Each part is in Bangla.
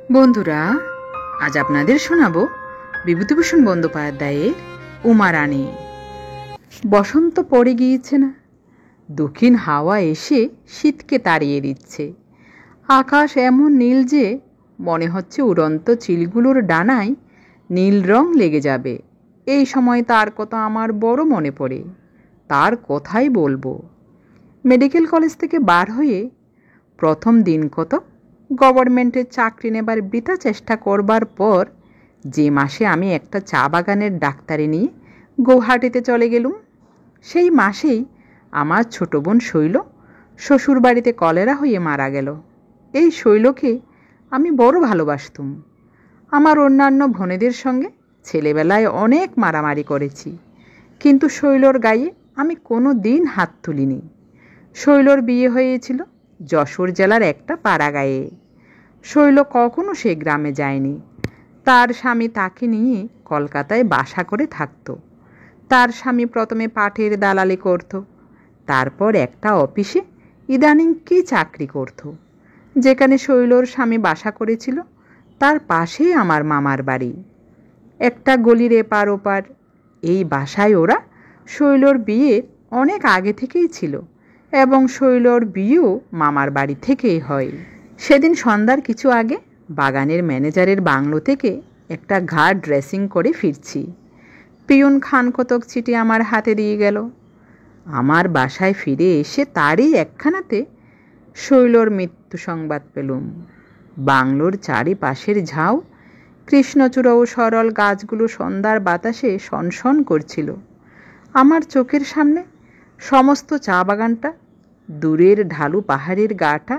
বন্ধুরা, আজ আপনাদের শোনাবো বিভূতিভূষণ বন্দ্যোপাধ্যায়ের উমা রানী। বসন্ত পড়ে গিয়েছে না, দক্ষিণ হাওয়া এসে শীতকে তাড়িয়ে দিচ্ছে। আকাশ এমন নীল যে মনে হচ্ছে উড়ন্ত চিলগুলোর ডানায় নীল রং লেগে যাবে। এই সময় তার কথা আমার বড় মনে পড়ে। তার কথাই বলবো। মেডিকেল কলেজ থেকে বার হয়ে প্রথম দিন কত গভর্নমেন্টের চাকরি নেবার বৃথা চেষ্টা করবার পর যে মাসে আমি একটা চা বাগানের ডাক্তারি নিয়ে গৌহাটিতে চলে গেলুম, সেই মাসেই আমার ছোট বোন শৈল শ্বশুরবাড়িতে কলেরা হয়ে মারা গেল। এই শৈলকে আমি বড় ভালোবাসতুম। আমার অন্যান্য বোনেদের সঙ্গে ছেলেবেলায় অনেক মারামারি করেছি, কিন্তু শৈলর গায়ে আমি কোনো দিন হাত তুলিনি। শৈলর বিয়ে হয়েছিল যশোর জেলার একটা পাড়া গায়ে। শৈল কখনো সে গ্রামে যায়নি। তার স্বামী তাকে নিয়ে কলকাতায় বাসা করে থাকত। তার স্বামী প্রথমে পাটের দালালি করত, তারপর একটা অফিসে ইদানিং কি চাকরি করত। যেখানে শৈলর স্বামী বাসা করেছিল তার পাশেই আমার মামার বাড়ি, একটা গলির এপার ওপার। এই বাসায় ওরা শৈলর বিয়ের অনেক আগে থেকেই ছিল এবং শৈলর বিয়েও মামার বাড়ি থেকেই হয়। সেদিন সন্ধ্যার কিছু আগে বাগানের ম্যানেজারের বাংলো থেকে একটা ঘাট ড্রেসিং করে ফিরছি। পিয়ন খান কতক চিঠি আমার হাতে দিয়ে গেল। আমার বাসায় ফিরে এসে তারই একখানাতে শৈলর মৃত্যু সংবাদ পেলুম। বাংলোর চারিপাশের ঝাউ, কৃষ্ণচূড়া ও সরল গাছগুলো সন্ধ্যার বাতাসে সনসন করছিল। আমার চোখের সামনে সমস্ত চা বাগানটা, দূরের ঢালু পাহাড়ের গাটা,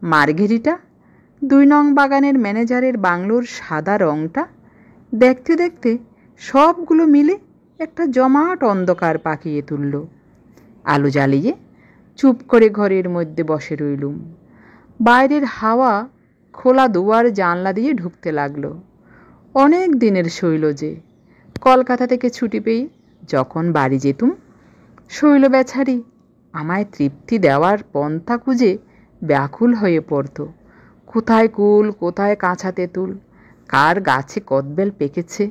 মার্ঘেরিটা, 2 নং বাগানের ম্যানেজারের বাংলোর সাদা রংটা, দেখতে দেখতে সবগুলো মিলে একটা জমাট অন্ধকার পাকিয়ে তুলল। আলো জ্বালিয়ে চুপ করে ঘরের মধ্যে বসে রইলুম। বাইরের হাওয়া খোলা দুয়ার জানলা দিয়ে ঢুকতে লাগলো। অনেক দিনের শৈল যে, কলকাতা থেকে ছুটি পেয়ে যখন বাড়ি যেতুম, শৈল বেচারি আমায় তৃপ্তি দেওয়ার পন্থা খুঁজে ব্যাকুল হয়ে পড়ত। কোথায় কুল, কোথায় কাঁচা তেঁতুল, কার গাছে কদবেল পেকেছে।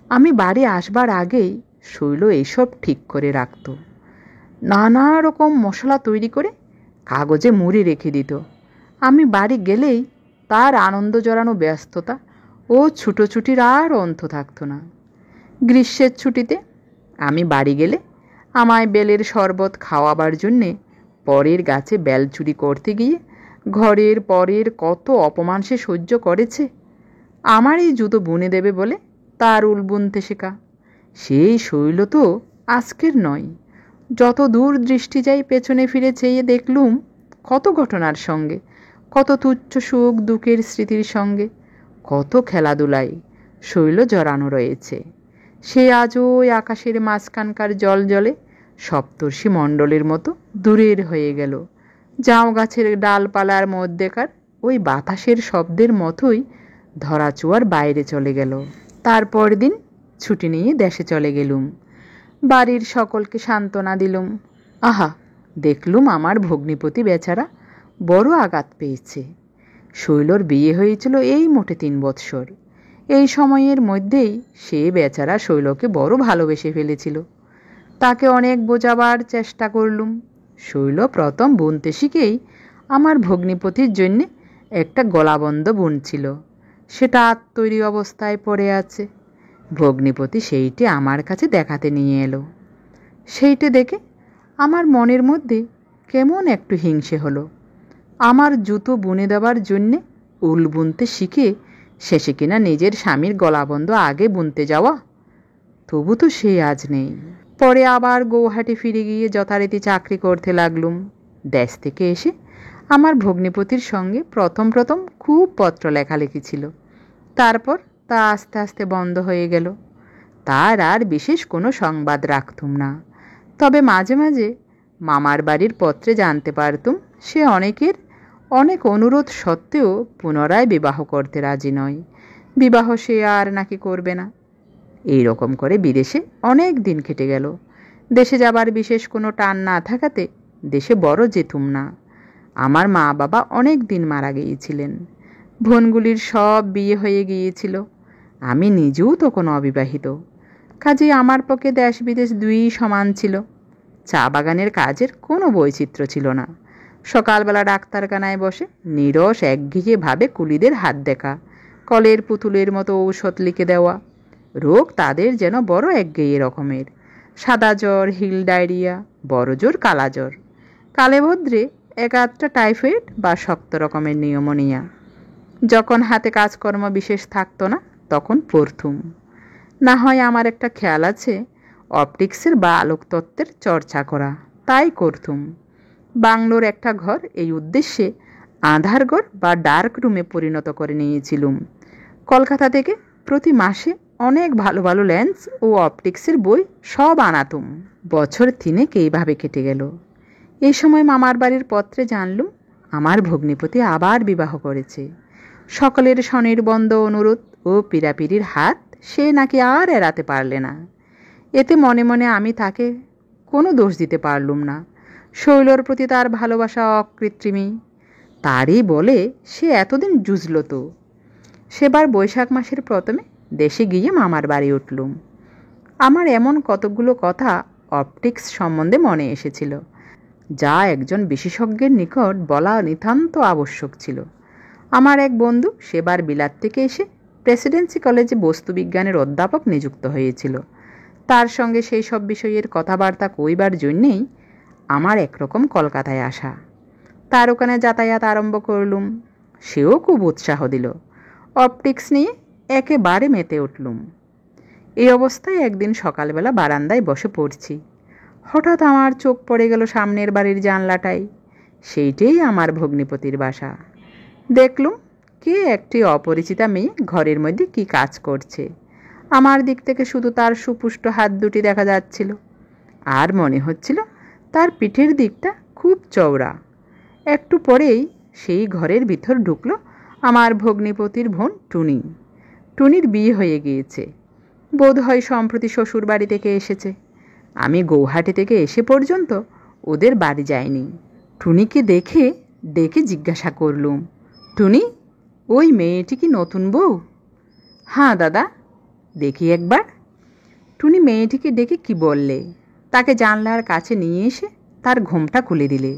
আমি বাড়ি আসবার আগেই শৈল এইসব ঠিক করে রাখত। নানা রকম মশলা তৈরি করে কাগজে মুড়ে রেখে দিত। আমি বাড়ি গেলেই তার আনন্দ জড়ানো ব্যস্ততা ও ছুটোছুটির আর অন্ত থাকত না। গ্রীষ্মের ছুটিতে আমি বাড়ি গেলে আমায় বেলের শরবত খাওয়াবার জন্যে পরের গাছে বেল চুরি করতে গিয়ে ঘরের পরের কত অপমান সে সহ্য করেছে। আমার এই জুতো বুনে দেবে বলে তার উল বুনতে শেখা। সেই শৈল তো আজকের নয়। যত দূর দৃষ্টি যাই পেছনে ফিরে চেয়ে দেখলুম কত ঘটনার সঙ্গে, কত তুচ্ছ সুখ দুঃখের স্মৃতির সঙ্গে, কত খেলাধুলায় শৈল জড়ানো রয়েছে। সে আজও ওই আকাশের মাঝখানকার জল জলে সপ্তর্ষি মণ্ডলের মতো দূরের হয়ে গেল। জাউ গাছের ডালপালার মধ্যেকার ওই বাতাসের শব্দের মতোই ধরাচুয়ার বাইরে চলে গেল। তারপর দিন ছুটি নিয়ে দেশে চলে গেলুম। বাড়ির সকলকে সান্ত্বনা দিলুম। আহা, দেখলুম আমার ভগ্নিপতি বেচারা বড় আঘাত পেয়েছে। শৈলর বিয়ে হয়েছিল এই মোটে 3 বৎসর। এই সময়ের মধ্যেই সে বেচারা শৈলকে বড় ভালোবেসে ফেলেছিল। তাকে অনেক বোঝাবার চেষ্টা করলুম। শৈল প্রথম বুনতে শিখেই আমার ভগ্নিপতির জন্যে একটা গলাবন্ধ বুনছিল। সেটা তৈরি অবস্থায় পড়ে আছে। ভগ্নিপতি সেইটে আমার কাছে দেখাতে নিয়ে এলো। সেইটে দেখে আমার মনের মধ্যে কেমন একটু হিংসে হলো। আমার জুতো বুনে দেওয়ার জন্যে উল বুনতে শিখে শেষে কিনা নিজের স্বামীর গলাবন্ধ আগে বুনতে যাওয়া। তবু তো সে আজ নেই। পরে আবার গৌহাটি ফিরে গিয়ে যথারীতি চাকরি করতে লাগলুম। দেশ থেকে এসে আমার ভগ্নিপতির সঙ্গে প্রথম প্রথম খুব পত্র লেখালেখি ছিল। তারপর তা আস্তে আস্তে বন্ধ হয়ে গেল। তার আর বিশেষ কোনো সংবাদ রাখতুম না। তবে মাঝে মাঝে মামার বাড়ির পত্রে জানতে পারতুম সে অনেক অনুরোধ সত্ত্বেও পুনরায় বিবাহ করতে রাজি নয়। বিবাহ সে আর নাকি করবে না। এই রকম করে বিদেশে অনেক দিন কেটে গেল। দেশে যাবার বিশেষ কোনো টান না থাকাতে দেশে বড় যেতুম না। আমার মা বাবা অনেক দিন মারা গিয়েছিলেন। বোনগুলির সব বিয়ে হয়ে গিয়েছিল। আমি নিজেও তখন অবিবাহিত। কাজেই আমার পক্ষে দেশ বিদেশ দুই সমান ছিল। চা বাগানের কাজের কোনো বৈচিত্র্য ছিল না। সকালবেলা ডাক্তারখানায় বসে নিরস একঘেয়েভাবে কুলিদের হাত দেখা, কলের পুতুলের মতো ঔষধ লিখে দেওয়া। রোগ তাদের যেন বড় একঘেয়ে রকমের। সাদা জ্বর, হিল ডায়রিয়া, বড় জ্বর, কালা জ্বর, কালে ভদ্রে এক আধটা টাইফয়েড বা শক্ত রকমের নিউমোনিয়া। যখন হাতে কাজকর্ম বিশেষ থাকতো না তখন পড়তুম। না হয় আমার একটা খেয়াল আছে অপটিক্সের বা আলোকতত্ত্বের চর্চা করা, তাই করতুম। বাংলোর একটা ঘর এই উদ্দেশ্যে আঁধার ঘর বা ডার্ক রুমে পরিণত করে নিয়েছিলুম। কলকাতা থেকে প্রতি মাসে অনেক ভালো ভালো লেন্স ও অপটিক্সের বই সব আনাতুম। বছর 3 এইভাবে কেটে গেল। এই সময় মামার বাড়ির পত্রে জানলুম আমার ভগ্নিপতি আবার বিবাহ করেছে। সকলের স্বনির্বন্ধ অনুরোধ ও পীড়াপিড়ির হাত সে নাকি আর এড়াতে পারলে না। এতে মনে মনে আমি তাকে কোনো দোষ দিতে পারলুম না। শৈলর প্রতি তার ভালোবাসা অকৃত্রিমই। তারই বলে সে এতদিন জুঝল তো। সেবার বৈশাখ মাসের প্রথমে দেশে গিয়ে মামার বাড়ি উঠলুম। আমার এমন কতকগুলো কথা অপটিক্স সম্বন্ধে মনে এসেছিল, যা একজন বিশেষজ্ঞের নিকট বলা নিতান্ত আবশ্যক ছিল। আমার এক বন্ধু সেবার বিলাত থেকে এসে প্রেসিডেন্সি কলেজে বস্তুবিজ্ঞানের অধ্যাপক নিযুক্ত হয়েছিল। তার সঙ্গে সেই সব বিষয়ের কথাবার্তা কইবার জন্যেই আমার একরকম কলকাতায় আসা। তার ওখানে যাতায়াত আরম্ভ করলুম। সেও খুব উৎসাহ দিল। অপটিক্স নিয়ে একেবারে মেতে উঠলুম। এই অবস্থায় একদিন সকালবেলা বারান্দায় বসে পড়ছি। হঠাৎ আমার চোখ পড়ে গেল সামনের বাড়ির জানলাটায়। সেইটাই আমার ভগ্নিপতির বাসা। দেখলুম কে একটি অপরিচিতা মেয়ে ঘরের মধ্যে কি কাজ করছে। আমার দিক থেকে শুধু তার সুপুষ্ট হাত দুটি দেখা যাচ্ছিল, আর মনে হচ্ছিল তার পিঠের দিকটা খুব চওড়া। একটু পরেই সেই ঘরের ভিতর ঢুকলো আমার ভগ্নিপতির বোন টুনি। টুনির বিয়ে হয়ে গিয়েছে, বোধ হয় সম্প্রতি শ্বশুর বাড়ি থেকে এসেছে। আমি গৌহাটি থেকে এসে পর্যন্ত ওদের বাড়ি যাইনি। টুনিকে দেখে ডেকে জিজ্ঞাসা করলুম, টুনি, ওই মেয়েটি কি নতুন বউ? হ্যাঁ দাদা। দেখি একবার। টুনি মেয়েটিকে ডেকে কি বললে, তাকে জানলার কাছে নিয়ে এসে তার ঘোমটা খুলে দিলে।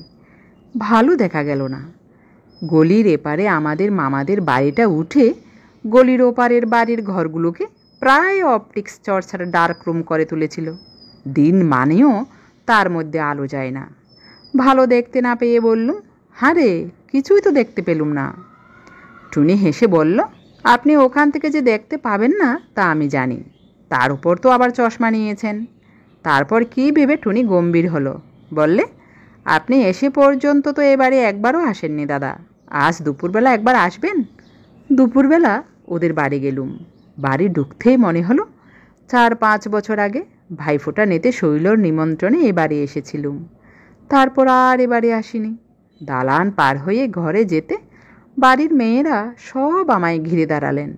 ভালো দেখা গেল না। গলির এপারে আমাদের মামাদের বাড়িটা উঠে গলির ওপারের বাড়ির ঘরগুলোকে প্রায় অপটিক্স চর্চার ডার্ক রুম করে তুলেছিল। দিন মানেও তার মধ্যে আলো যায় না। ভালো দেখতে না পেয়ে বললুম, হ্যাঁ রে, কিছুই তো দেখতে পেলুম না। টুনি হেসে বলল, আপনি ওখান থেকে যে দেখতে পাবেন না তা আমি জানি। তার উপর তো আবার চশমা নিয়েছেন। তারপর কি ভেবে টুনি গম্ভীর হলো, বললে, আপনি এসে পর্যন্ত তো এবারে একবারও আসেননি দাদা। আজ দুপুরবেলা একবার আসবেন। দুপুরবেলা ওদের বাড়ি গেলুম। বাড়ি ঢুকতেই মনে হলো 4-5 বছর আগে ভাইফোঁটা নিতে শৈলর নিমন্ত্রণে এ বাড়ি এসেছিলুম। তারপর আর এবারে আসিনি। দালান পার হয়ে ঘরে যেতে বাড়ির মেয়েরা সব আমায় ঘিরে দাঁড়ালেন।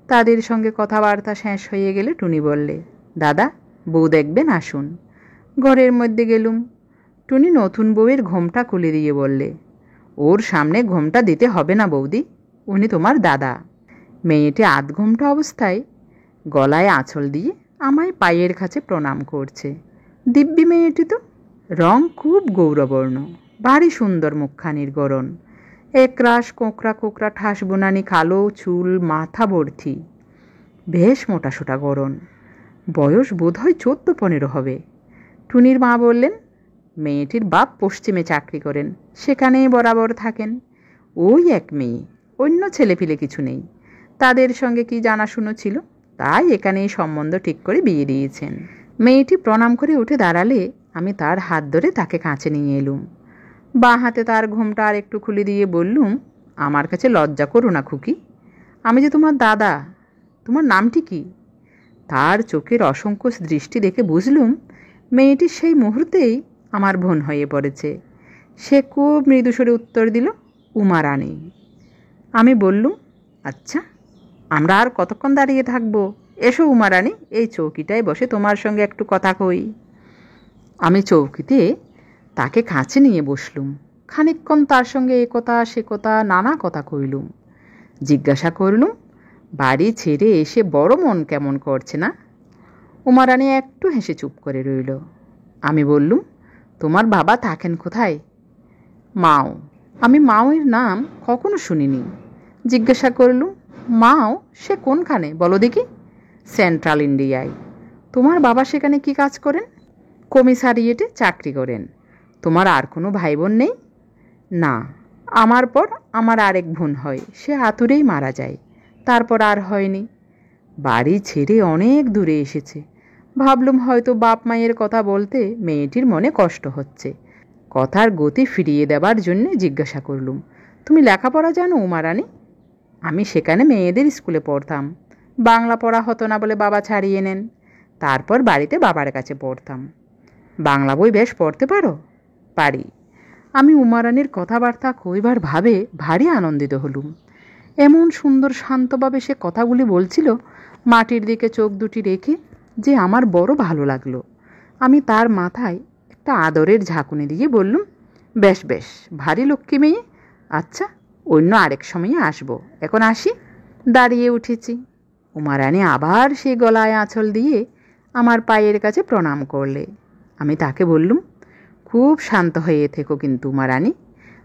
তাদের সঙ্গে কথাবার্তা শেষ হয়ে গেলে টুনি বললে, দাদা, বউ দেখবেন, আসুন। ঘরের মধ্যে গেলুম। টুনি নতুন বউয়ের ঘোমটা খুলে দিয়ে বললে, ওর সামনে ঘোমটা দিতে হবে না বৌদি, উনি তোমার দাদা। মেয়েটি আধ ঘোমটা অবস্থায় গলায় আঁচল দিয়ে আমায় পায়ের কাছে প্রণাম করছে। দিব্যি মেয়েটি তো। রং খুব গৌরবর্ণ, ভারী সুন্দর মুখখানির গড়ন, একরাশ কোঁকড়া কোঁকড়া ঠাস বুনানি কালো চুল, মাথা ভর্তি, বেশ মোটাসোটা গড়ন। বয়স বোধ হয় 14-15 হবে। টুনির মা বললেন, মেয়েটির বাপ পশ্চিমে চাকরি করেন, সেখানেই বরাবর থাকেন। ওই এক মেয়ে, অন্য ছেলেপিলে কিছু নেই। তাদের সঙ্গে কি জানাশুনো ছিল, তাই এখানেই সম্বন্ধ ঠিক করে বিয়ে দিয়েছেন। মেয়েটি প্রণাম করে উঠে দাঁড়ালে আমি তার হাত ধরে তাকে কাছে নিয়ে এলুম। বাঁ হাতে তার ঘোমটা আর একটু খুলে দিয়ে বললুম, আমার কাছে লজ্জা করো না খুকি, আমি যে তোমার দাদা। তোমার নামটি কি? তার চোখের অসংকোচ দৃষ্টি দেখে বুঝলুম মেয়েটি সেই মুহূর্তেই আমার বোন হয়ে পড়েছে। সে খুব মৃদুস্বরে উত্তর দিল, উমা রানী। আমি বললুম, আচ্ছা, আমরা আর কতক্ষণ দাঁড়িয়ে থাকবো? এসো উমা রানী, এই চৌকিটায় বসে তোমার সঙ্গে একটু কথা কই। আমি চৌকিতে তাকে কাছে নিয়ে বসলুম। খানিকক্ষণ তার সঙ্গে এ কথা সে কথা নানা কথা কইলুম। জিজ্ঞাসা করলুম, বাড়ি ছেড়ে এসে বড় মন কেমন করছে না? উমারানী একটু হেসে চুপ করে রইল। আমি বললুম, তোমার বাবা থাকেন কোথায়? মাও। আমি মাওয়ের নাম কখনো শুনিনি। জিজ্ঞাসা করলুম, মাও সে কোনখানে বলো দেখি? সেন্ট্রাল ইন্ডিয়ায়। তোমার বাবা সেখানে কি কাজ করেন? কমিসারিয়েটে চাকরি করেন। তোমার আর কোনো ভাই বোন নেই? না, আমার পর আমার আরেক বোন হয়, সে আতুরেই মারা যায়, তারপর আর হয়নি। বাড়ি ছেড়ে অনেক দূরে এসেছে। ভাবলুম হয়তো বাপ মায়ের কথা বলতে মেয়েটির মনে কষ্ট হচ্ছে। কথার গতি ফিরিয়ে দেবার জন্যে জিজ্ঞাসা করলুম, তুমি লেখাপড়া জানো উমারানী? আমি সেখানে মেয়েদের স্কুলে পড়তাম। বাংলা পড়া হতো না বলে বাবা ছাড়িয়ে নেন। তারপর বাড়িতে বাবার কাছে পড়তাম। বাংলা বই বেশ পড়তে পারো? পারি। আমি উমারানীর কথাবার্তা কইবার ভাবে ভারী আনন্দিত হলুম। এমন সুন্দর শান্তভাবে সে কথাগুলি বলছিল, মাটির দিকে চোখ দুটি রেখে, যে আমার বড় ভালো লাগলো। আমি তার মাথায় একটা আদরের ঝাঁকুনি দিয়ে বললুম, বেশ বেশ, ভারী লক্ষ্মী মেয়ে। আচ্ছা, অন্য আরেক সময়ে আসবো, এখন আসি। দাঁড়িয়ে উঠেছি। উমারানী আবার সে গলায় আঁচল দিয়ে আমার পায়ের কাছে প্রণাম করলে। আমি তাকে বললুম, খুব শান্ত হয়ে থেকো কিন্তু উমারানী,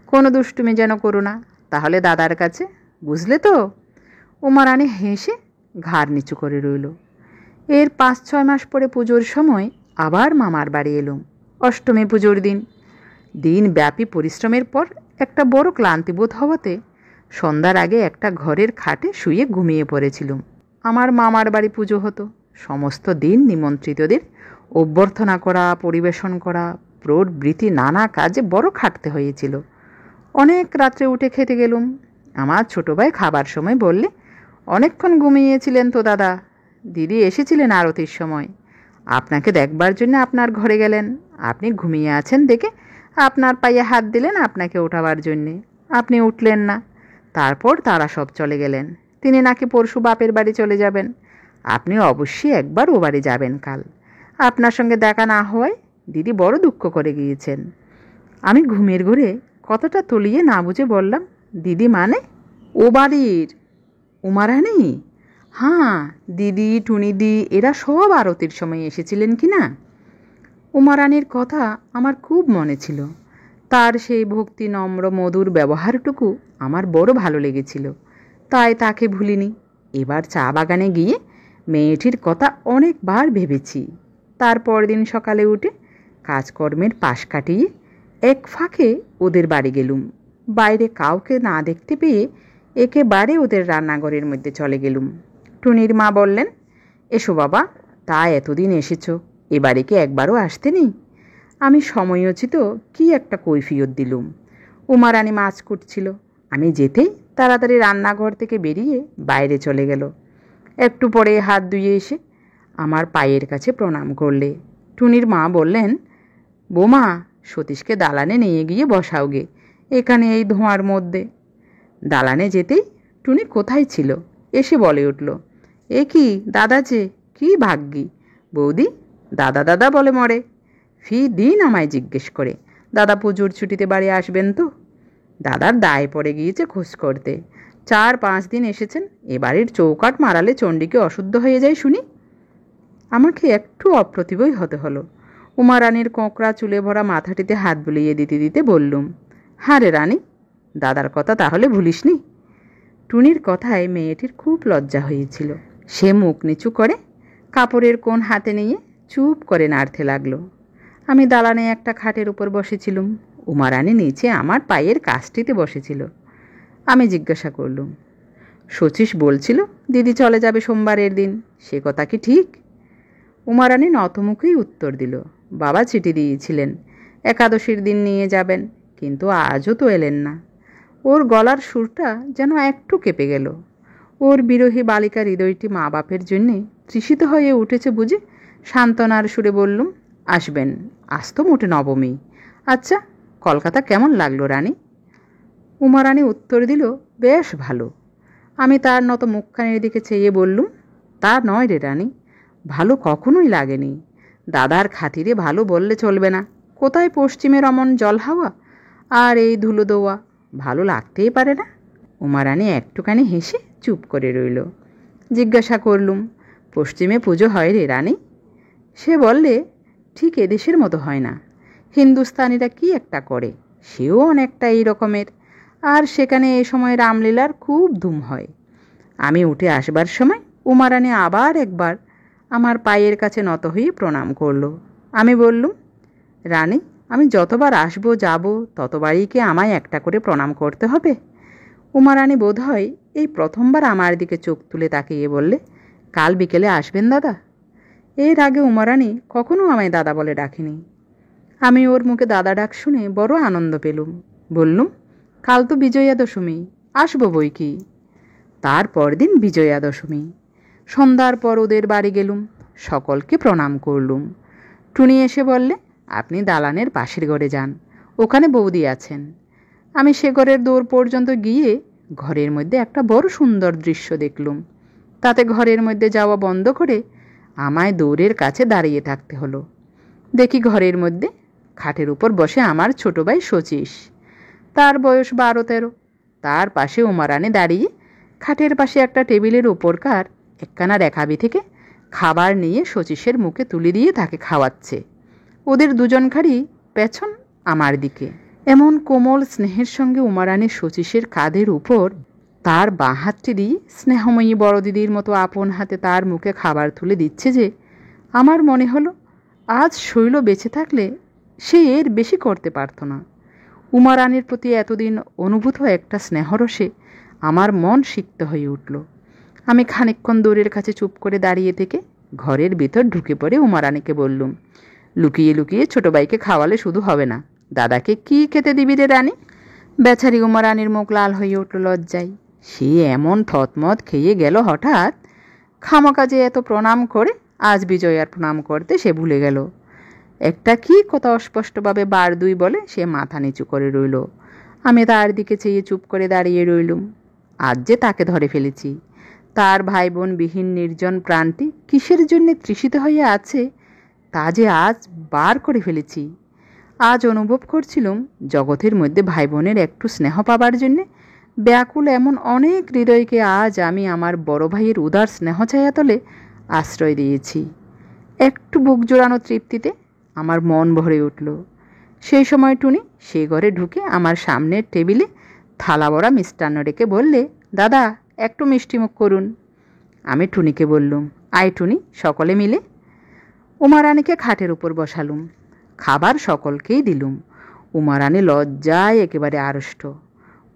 কোনো দুষ্টুমি যেন করো না, তাহলে দাদার কাছে, বুঝলে তো? উমারানী হেসে ঘাড় নিচু করে রইল। এর 5-6 মাস পরে পুজোর সময় আবার মামার বাড়ি এলুম। অষ্টমী পুজোর দিন। দিনব্যাপী পরিশ্রমের পর একটা বড় ক্লান্তিবোধ হওয়াতে সন্ধ্যার আগে একটা ঘরের খাটে শুয়ে ঘুমিয়ে পড়েছিলুম। আমার মামার বাড়ি পুজো হতো। সমস্ত দিন নিমন্ত্রিতদের অভ্যর্থনা করা, পরিবেশন করা প্রভৃতি নানা কাজে বড় খাটতে হয়েছিল। অনেক রাত্রে উঠে খেতে গেলুম। আমার ছোটো ভাই খাবার সময় বললে, অনেকক্ষণ ঘুমিয়েছিলেন তো দাদা, দিদি এসেছিলেন আরতির সময়, আপনাকে দেখবার জন্য আপনার ঘরে গেলেন, আপনি ঘুমিয়ে আছেন দেখে আপনার পায়ে হাত দিলেন আপনাকে ওঠাবার জন্যে, আপনি উঠলেন না। তারপর তারা সব চলে গেলেন। তিনি নাকি পরশু বাপের বাড়ি চলে যাবেন। আপনি অবশ্যই একবার ও বাড়ি যাবেন কাল। আপনার সঙ্গে দেখা না হওয়ায় দিদি বড় দুঃখ করে গিয়েছেন। আমি ঘুমের ঘুরে কথাটা তলিয়ে না বুঝে বললাম, দিদি মানে? ও বাড়ির উমারানী? হ্যাঁ, দিদি, টুনিদি এরা সব আরতির সময় এসেছিলেন কি না? উমারানীর কথা আমার খুব মনে ছিল। তার সেই ভক্তি নম্র মধুর ব্যবহারটুকু আমার বড় ভালো লেগেছিল, তাই তাকে ভুলিনি। এবার চা বাগানে গিয়ে মেয়েটির কথা অনেকবার ভেবেছি। তারপর দিন সকালে উঠে কাজকর্মের পাশ কাটিয়ে এক ফাঁকে ওদের বাড়ি গেলুম। বাইরে কাউকে না দেখতে পেয়ে একেবারে ওদের রান্নাঘরের মধ্যে চলে গেলুম। টুনির মা বললেন, এসো বাবা, তা এতদিন এসেছো, এ বাড়িকে একবারও আসতে নেই? আমি সময়োচিত কি একটা কৈফিয়ত দিলুম। উমারানী মাছ কুটছিল। আমি যেতেই তাড়াতাড়ি রান্নাঘর থেকে বেরিয়ে বাইরে চলে গেল। একটু পরে হাত ধুয়ে এসে আমার পায়ের কাছে প্রণাম করলে। টুনির মা বললেন, বোমা, সতীশকে দালানে নিয়ে গিয়ে বসাও গে, এখানে এই ধোঁয়ার মধ্যে। দালানে যেতেই টুনি কোথায় ছিল এসে বলে উঠল, এ কি দাদা যে, কি ভাগ্যি! বৌদি দাদা দাদা বলে মরে। ফি দিন আমায় জিজ্ঞেস করে, দাদা পুজোর ছুটিতে বাড়ি আসবেন তো? দাদার দায় পড়ে গিয়েছে খোঁজ করতে। 4-5 দিন এসেছেন, এ বাড়ির চৌকাঠ মারালে চণ্ডীকে অশুদ্ধ হয়ে যায় শুনি। আমাকে একটু অপ্রতিভই হতে হলো। উমারানীর কোঁকড়া চুলে ভরা মাথাটিতে হাত বুলিয়ে দিতে দিতে বললুম, হ্যাঁ রে রানী, দাদার কথা তাহলে ভুলিসনি? টুনির কথায় মেয়েটির খুব লজ্জা হয়েছিল। সে মুখ নিচু করে কাপড়ের কোণ হাতে নিয়ে চুপ করে নাড়তে লাগলো। আমি দালানে একটা খাটের উপর বসেছিলুম। উমারানী নিচে আমার পায়ের কাছটিতে বসেছিল। আমি জিজ্ঞাসা করলুম, শচীশ বলছিল দিদি চলে যাবে সোমবারের দিন, সে কথা কি ঠিক? উমারানী নতমুখেই উত্তর দিল, বাবা চিঠি দিয়েছিলেন একাদশীর দিন নিয়ে যাবেন, কিন্তু আজও তো এলেন না। ওর গলার সুরটা যেন একটু কেঁপে গেল। ওর বিরহী বালিকার হৃদয়টি মা বাপের জন্যে তৃষিত হয়ে উঠেছে বুঝে সান্ত্বনার সুরে বললুম, আসবেন, আজ তো মোটে নবমী। আচ্ছা, কলকাতা কেমন লাগলো রানী? উমারানী উত্তর দিল, বেশ ভালো। আমি তার নত মুখখানির দিকে চেয়ে বললুম, তা নয় রে রানী, ভালো কখনোই লাগেনি। দাদার খাতিরে ভালো বললে চলবে না। কোথায় পশ্চিমের অমন জল হাওয়া আর এই ধুলো দোয়া, ভালো লাগতেই পারে না। উমারানী একটুখানি হেসে চুপ করে রইল। জিজ্ঞাসা করলুম, পশ্চিমে পুজো হয় রে রানী? সে বললে, ঠিক এদেশের মতো হয় না, হিন্দুস্তানিরা কি একটা করে, সেও অনেকটা এই রকমের, আর সেখানে এ সময় রামলীলার খুব ধুম হয়। আমি উঠে আসবার সময় উমারানী আবার একবার আমার পায়ের কাছে নত হয়ে প্রণাম করল। আমি বললুম, রানী, আমি যতবার আসবো যাব ততবারই কি আমায় একটা করে প্রণাম করতে হবে? উমারানী বোধ হয় এই প্রথমবার আমার দিকে চোখ তুলে তাকিয়ে বললে, কাল বিকেলে আসবেন দাদা। এর আগে উমারানী কখনো আমায় দাদা বলে ডাকেনি। আমি ওর মুখে দাদা ডাক শুনে বড় আনন্দ পেলুম। বললুম, কাল তো বিজয়া দশমী, আসবো বই কি। তারপর দিন বিজয়া দশমী। সন্ধ্যার পর ওদের বাড়ি গেলুম, সকলকে প্রণাম করলুম। টুনি এসে বললে, আপনি দালানের পাশের ঘরে যান, ওখানে বৌদি আছেন। আমি সে ঘরের দৌড় পর্যন্ত গিয়ে ঘরের মধ্যে একটা বড় সুন্দর দৃশ্য দেখলুম। তাতে ঘরের মধ্যে যাওয়া বন্ধ করে আমায় দৌড়ের কাছে দাঁড়িয়ে থাকতে হলো। দেখি ঘরের মধ্যে খাটের উপর বসে আমার ছোট ভাই শচীশ, তার বয়স 12-13। তার পাশে উমারানী দাঁড়িয়ে খাটের পাশে একটা টেবিলের উপরকার একখানা রেখাবি থেকে খাবার নিয়ে শচীশের মুখে তুলে দিয়ে তাকে খাওয়াচ্ছে। ওদের দুজনকারই পেছন আমার দিকে। এমন কোমল স্নেহের সঙ্গে উমারানী শচীশের কাঁধের উপর তার বাঁ হাতটি দিয়ে স্নেহময়ী বড় দিদির মতো আপন হাতে তার মুখে খাবার তুলে দিচ্ছে যে আমার মনে হলো আজ শৈল বেঁচে থাকলে সে এর বেশি করতে পারত না। উমারানীর প্রতি এতদিন অনুভূত একটা স্নেহরসে আমার মন সিক্ত হয়ে উঠল। আমি খানিকক্ষণ দৌড়ের কাছে চুপ করে দাঁড়িয়ে থেকে ঘরের ভিতর ঢুকে পড়ে উমারানীকে বললুম, লুকিয়ে লুকিয়ে ছোট ভাইকে খাওয়ালে শুধু হবে না, দাদাকে কি খেতে দিবি রে রানী? বেচারি উমারানীর মুখ লাল হয়ে উঠল লজ্জায়। সে এমন থতমত খেয়ে গেল হঠাৎ, খামকাজে এত প্রণাম করে আজ বিজয়ার প্রণাম করতে সে ভুলে গেল। একটা কি কথা অস্পষ্টভাবে 12 বলে সে মাথা নিচু করে রইল। আমি তার দিকে চেয়ে চুপ করে দাঁড়িয়ে রইলুম। আজ যে তাকে ধরে ফেলেছি, তার ভাই বোন বিহীন নির্জন প্রাণটি কিসের জন্যে তৃষিত হয়ে আছে তা যে আজ বার করে ফেলেছি। আজ অনুভব করছিলুম জগতের মধ্যে ভাই বোনের একটু স্নেহ পাবার জন্যে ব্যাকুল এমন অনেক হৃদয়কে আজ আমি আমার বড় ভাইয়ের উদার স্নেহ ছায়াতলে আশ্রয় দিয়েছি। একটু বুক জোড়ানো তৃপ্তিতে আমার মন ভরে উঠল। সেই সময় টুনি সে ঘরে ঢুকে আমার সামনের টেবিলে থালা ভরা মিষ্টান্ন রেখে বললে, দাদা একটু মিষ্টিমুখ করুন। আমি টুনিকে বললুম, আয় টুনি, সকলে মিলে। উমারানীকে খাটের উপর বসালুম, খাবার সকলকেই দিলুম। উমারানী লজ্জায় একেবারে আড়ষ্ট,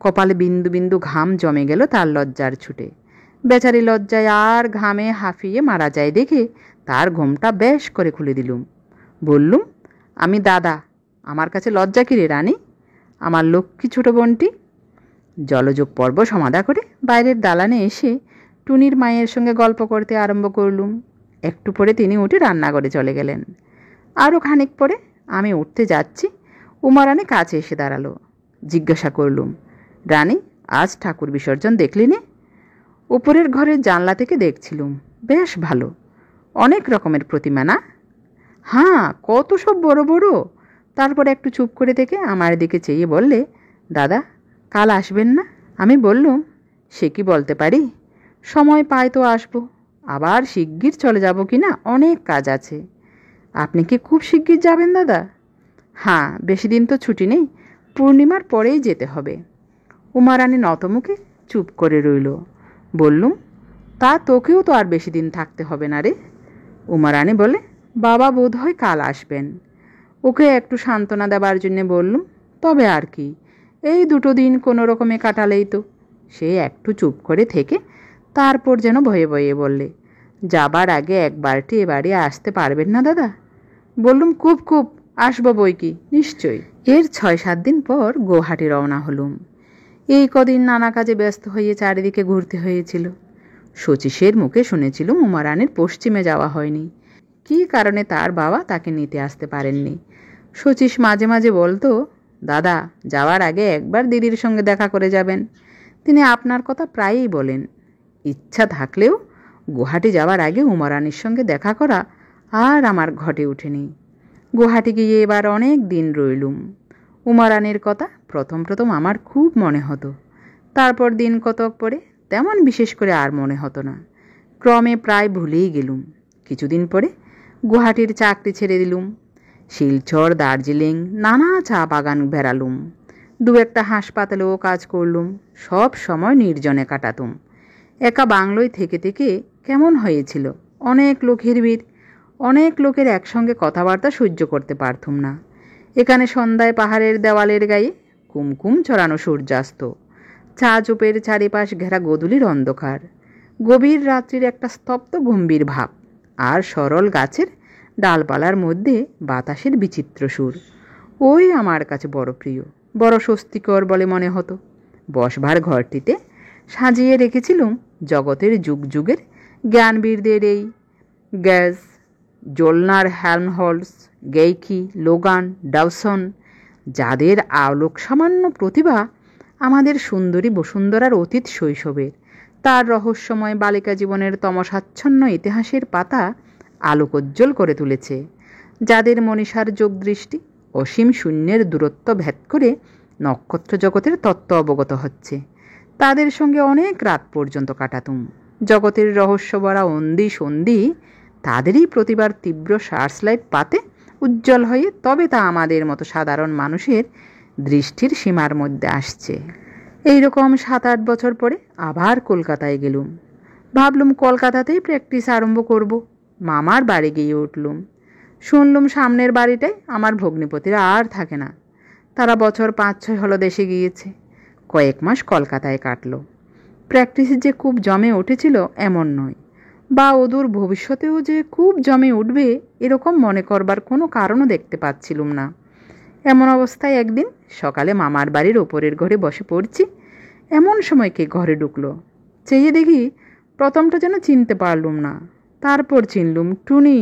কপালে বিন্দু বিন্দু ঘাম জমে গেল তার লজ্জার ছুটে। বেচারি লজ্জায় আর ঘামে হাঁফিয়ে মারা যায় দেখে তার ঘোমটা বেশ করে খুলে দিলুম। বললুম, আমি দাদা, আমার কাছে লজ্জা কিরে রানী, আমার লক্ষ্মী ছোট বোনটি। জলযোগ পর্ব সমাধা করে বাইরের দালানে এসে টুনির মায়ের সঙ্গে গল্প করতে আরম্ভ করলুম। একটু পরে তিনি উঠে রান্নাঘরে চলে গেলেন। আরও খানিক পরে আমি উঠতে যাচ্ছি, উমারানী কাছে এসে দাঁড়ালো। জিজ্ঞাসা করলুম, রানী, আজ ঠাকুর বিসর্জন দেখলি নে? উপরের ঘরের জানলা থেকে দেখছিলুম, বেশ ভালো, অনেক রকমের প্রতিমা না? হ্যাঁ, কত সব বড় বড়। তারপর একটু চুপ করে থেকে আমার দিকে চেয়ে বললে, দাদা কাল আসবেন না? আমি বললুম, সে কি বলতে পারি, সময় পাই তো আসবো, আবার শিগগির চলে যাব কি না অনেক কাজ আছে। আপনি কি খুব শিগগির যাবেন দাদা? হ্যাঁ, বেশি দিন তো ছুটি নেই, পূর্ণিমার পরেই যেতে হবে। উমারানী নতমুখে চুপ করে রইল। বললুম, তা তোকেও তো আর বেশি দিন থাকতে হবে না রে। উমারানী বলে, বাবা বোধ হয় কাল আসবেন। ওকে একটু সান্ত্বনা দেবার জন্যে বললুম, তবে আর কি, এই 2 দিন কোনো রকমে কাটালেই তো। সে একটু চুপ করে থেকে তারপর যেন ভয়ে ভয়ে বললে, যাবার আগে একবারটি এ বাড়ি আসতে পারবেন না দাদা? বললুম, খুব খুব, আসবো বই কি, নিশ্চয়ই। এর 6-7 দিন পর গুয়াহাটি রওনা হলুম। এই কদিন নানা কাজে ব্যস্ত হয়ে চারিদিকে ঘুরতে হয়েছিল। শচীশের মুখে শুনেছিলুম উমারানীর পশ্চিমে যাওয়া হয়নি, কী কারণে তার বাবা তাকে নিতে আসতে পারেননি। শচীশ মাঝে মাঝে বলতো, দাদা যাওয়ার আগে একবার দিদির সঙ্গে দেখা করে যাবেন, তিনি আপনার কথা প্রায়ই বলেন। ইচ্ছা থাকলেও গুয়াহাটি যাওয়ার আগে উমারানীর সঙ্গে দেখা করা আর আমার ঘটে ওঠেনি। গুয়াহাটি গিয়ে এবার অনেক দিন রইলুম। উমারানীর কথা প্রথম প্রথম আমার খুব মনে হতো, তারপর দিন কতক পরে তেমন বিশেষ করে আর মনে হতো না। ক্রমে প্রায় ভুলেই গেলুম। কিছুদিন পরে গুয়াহাটির চাকরি ছেড়ে দিলুম। শিলচর, দার্জিলিং, নানা চা বাগান বেড়ালুম। দু একটা হাসপাতালেও কাজ করলুম। সব সময় নির্জনে কাটাতুম। একা বাংলোয় থেকে থেকে কেমন হয়েছিল। অনেক লোকের ভিড়, অনেক লোকের একসঙ্গে কথাবার্তা সহ্য করতে পারতুম না। এখানে সন্ধ্যায় পাহাড়ের দেওয়ালের গায়ে কুমকুম চড়ানো সূর্যাস্ত, চা চুপের চারিপাশ ঘেরা গোধূলির অন্ধকার, গভীর রাত্রির একটা স্তব্ধ গম্ভীর ভাব, আর সরল গাছের ডালপালার মধ্যে বাতাসের বিচিত্র সুর। ওই আমার কাছে বড় প্রিয়, বড় স্বস্তিকর বলে মনে হতো। বসবার ঘরটিতে সাজিয়ে রেখেছিলুম জগতের যুগ যুগের জ্ঞানবীরদের এই গ্যাস, জোলনার, হেলমহোল্টস, গেইকি, লোগান, ডাউসন, যাদের আলোক সামান্য প্রতিভা আমাদের সুন্দরী বসুন্ধরার অতীত শৈশবের, তার রহস্যময় বালিকা জীবনের তমসাচ্ছন্ন ইতিহাসের পাতা আলোকোজ্জ্বল করে তুলেছে, যাদের মনীষার যোগদৃষ্টি অসীম শূন্যের দূরত্ব ভেদ করে নক্ষত্র জগতের তত্ত্ব অবগত হচ্ছে। তাদের সঙ্গে অনেক রাত পর্যন্ত কাটাতুম। জগতের রহস্যভরা অন্দি সন্ধি তাদেরই প্রতিবার তীব্র সার্চলাইট পাতে উজ্জ্বল হয়ে তবে তা আমাদের মতো সাধারণ মানুষের দৃষ্টির সীমার মধ্যে আসছে। এইরকম 7-8 বছর পরে আবার কলকাতায় গেলুম। ভাবলুম কলকাতাতেই প্র্যাকটিস আরম্ভ করব। মামার বাড়ি গিয়ে উঠলুম। শুনলুম সামনের বাড়িটায় আমার ভগ্নিপতিরা আর থাকে না। তারা বছর 5-6 হলো দেশে গিয়েছে। কয়েক মাস কলকাতায় কাটল। প্র্যাকটিস যে খুব জমে উঠেছিল এমন নয়, বা অদূর ভবিষ্যতেও যে খুব জমে উঠবে এরকম মনে করবার কোনো কারণও দেখতে পাচ্ছিলুম না। এমন অবস্থায় একদিন সকালে মামার বাড়ির ওপরের ঘরে বসে পড়ছি। এমন সময় কে ঘরে ঢুকলো। চেয়ে দেখি প্রথমটা যেন চিনতে পারলুম না। তারপর চিনলুম টুনি।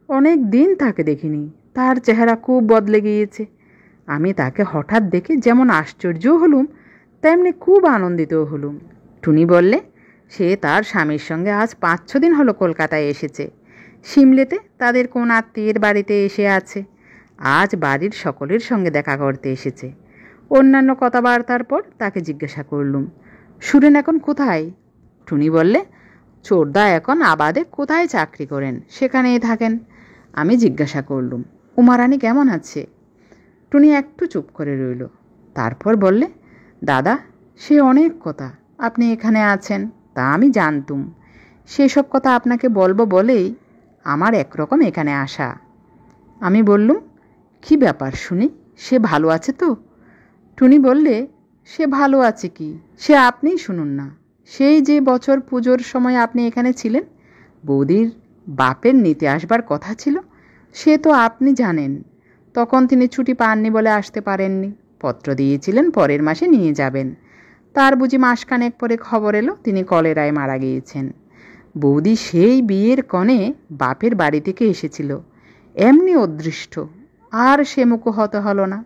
অনেক দিন তাকে দেখিনি। তার চেহারা খুব বদলে গিয়েছে। আমি তাকে হঠাৎ দেখে যেমন আশ্চর্যও হলুম, তেমনি খুব আনন্দিতও হলুম। টুনি বললে সে তার স্বামীর সঙ্গে আজ 5-6 দিন হলো কলকাতায় এসেছে। সিমলেতে তাদের কোন আত্মীয়ের বাড়িতে এসে আছে। আজ বাড়ির সকলের সঙ্গে দেখা করতে এসেছে। অন্যান্য কথাবার্তার পর তাকে জিজ্ঞাসা করলুম, সুরেন এখন কোথায়? টুনি বললে, চোরদা এখন আবাদে কোথায় চাকরি করেন, সেখানেই থাকেন। আমি জিজ্ঞাসা করলুম, উমারানী কেমন আছে? টুনি একটু চুপ করে রইল। তারপর বললে, দাদা, সে অনেক কথা। আপনি এখানে আছেন তা আমি জানতুম। সেসব কথা আপনাকে বলবো বলেই আমার একরকম এখানে আসা। আমি বললুম, কি ব্যাপার শুনি, সে ভালো আছে তো? টুনি বললে, সে ভালো আছে কি, সে আপনিই শুনুন না। সেই যে বছর পুজোর সময় আপনি এখানে ছিলেন, বৌদির বাপের নিতে আসবার কথা ছিল, সে তো আপনি জানেন। তখন তিনি ছুটি পাননি বলে আসতে পারেননি। পত্র দিয়েছিলেন পরের মাসে নিয়ে যাবেন। তার বুঝি মাসখানেক পরে খবর এলো তিনি কলেরায় মারা গিয়েছেন। বৌদি সেই বিয়ের কনে বাপের বাড়ি থেকে এসেছিল, এমনি অদৃষ্ট, আর সে মুখো হতে হলো না।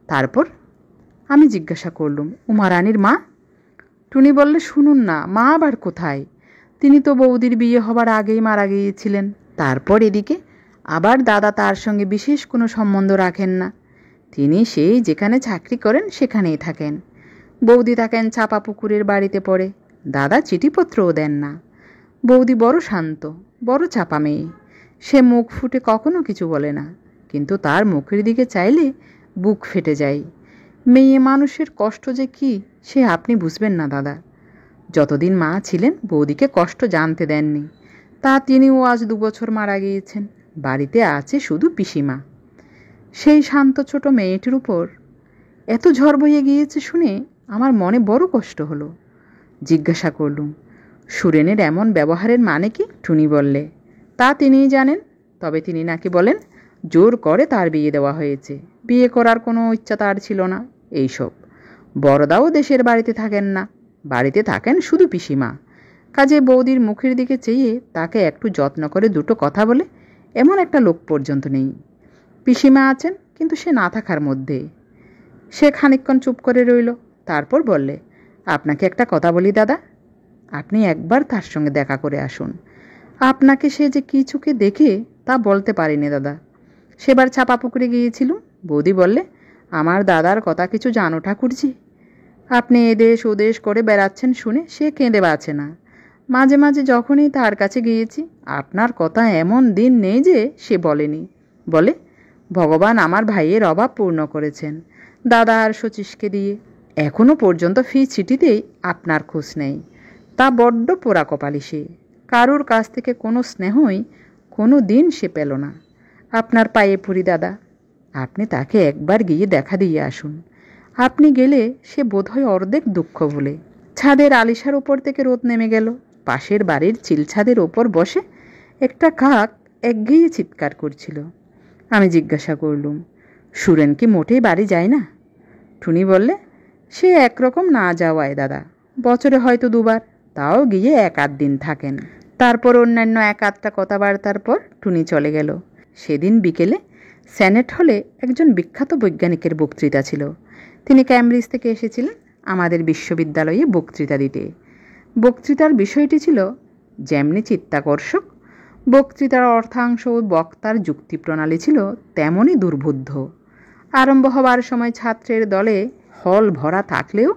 তারপর আমি জিজ্ঞাসা করলুম, উমারানীর মা? টুনি বললে, শুনুন না, মা আবার কোথায়? তিনি তো বৌদির বিয়ে হবার আগেই মারা গিয়েছিলেন। তারপর এদিকে আবার দাদা তার সঙ্গে বিশেষ কোনো সম্বন্ধ রাখেন না। তিনি সেই যেখানে চাকরি করেন সেখানেই থাকেন। বৌদি থাকেন চাপা পুকুরের বাড়িতে পড়ে। দাদা চিঠিপত্রও দেন না। বৌদি বড় শান্ত, বড় চাপা মেয়ে। সে মুখ ফুটে কখনো কিছু বলে না, কিন্তু তার মুখের দিকে চাইলে বুক ফেটে যায়। মেয়ে মানুষের কষ্ট যে কি সে আপনি বুঝবেন না দাদা। যতদিন মা ছিলেন বৌদিকে কষ্ট জানতে দেননি। তা তিনিও আজ 2 বছর মারা গিয়েছেন। বাড়িতে আছে শুধু পিসিমা। সেই শান্ত ছোট মেয়েটির উপর এত ঝড় বইয়ে গিয়েছে শুনে আমার মনে বড় কষ্ট হলো। জিজ্ঞাসা করলুম, সুরেনের এমন ব্যবহারের মানে কি? টুনি বললে, তা তিনিই জানেন। তবে তিনি নাকি বলেন জোর করে তার বিয়ে দেওয়া হয়েছে। বিয়ে করার কোনো ইচ্ছা তার ছিল না। এইসব। বড়দাও দেশের বাড়িতে থাকেন না, বাড়িতে থাকেন শুধু পিসিমা। কাজে বৌদির মুখের দিকে চেয়ে তাকে একটু যত্ন করে 2টো কথা বলে এমন একটা লোক পর্যন্ত নেই। পিসিমা আছেন, কিন্তু সে না থাকার মধ্যে। সে খানিকক্ষণ চুপ করে রইল। তারপর বললে, আপনাকে একটা কথা বলি দাদা, আপনি একবার তার সঙ্গে দেখা করে আসুন। আপনাকে সে যে কি চোখে দেখে তা বলতে পারিনি দাদা। সেবার চাপা পুকুরে গিয়েছিলুম। বৌদি বললে, আমার দাদার কথা কিছু জানো ঠাকুরজি? আপনি এদেশ ওদেশ করে বেড়াচ্ছেন শুনে সে কেঁদে বাঁচে না। মাঝে মাঝে যখনই তার কাছে গিয়েছি, আপনার কথা এমন দিন নেই যে সে বলেনি। বলে, ভগবান আমার ভাইয়ের অভাব পূর্ণ করেছেন দাদা আর শচীশকে দিয়ে। এখনও পর্যন্ত ফি চিঠিতেই আপনার খোঁজ নেই। তা বড্ড পোড়া কপালি সে। কারুর কাছ থেকে কোনো স্নেহই কোনো দিন সে পেল না। আপনার পায়ে পড়ি দাদা, আপনি তাকে একবার গিয়ে দেখা দিয়ে আসুন। আপনি গেলে সে বোধহয় অর্ধেক দুঃখ ভুলে। ছাদের আলিশার ওপর থেকে রোদ নেমে গেল। পাশের বাড়ির চিলছাদের ওপর বসে একটা কাক একঘেয়ে চিৎকার করছিল। আমি জিজ্ঞাসা করলুম, সুরেন কি মোটেই বাড়ি যায় না? টুনি বললে, সে একরকম না যাওয়ায় দাদা, বছরে হয়তো দুবার, তাও গিয়ে 1-8 দিন থাকেন। তারপর অন্যান্য 1-8টা কথাবার্তার পর টুনি চলে গেল। সেদিন বিকেলে সেনেট হলে একজন বিখ্যাত বৈজ্ঞানিকের বক্তৃতা ছিল। তিনি ক্যামব্রিজ থেকে এসেছিলেন আমাদের বিশ্ববিদ্যালয়ে বক্তৃতা দিতে। বক্তৃতার বিষয়টি ছিল যেমনি চিত্তাকর্ষক, বক্তৃতার অর্থাংশ ও বক্তার যুক্তিপ্রণালী ছিল তেমনই দুর্বোধ্য। আরম্ভ হবার সময় ছাত্রের দলে হল ভরা থাকলেও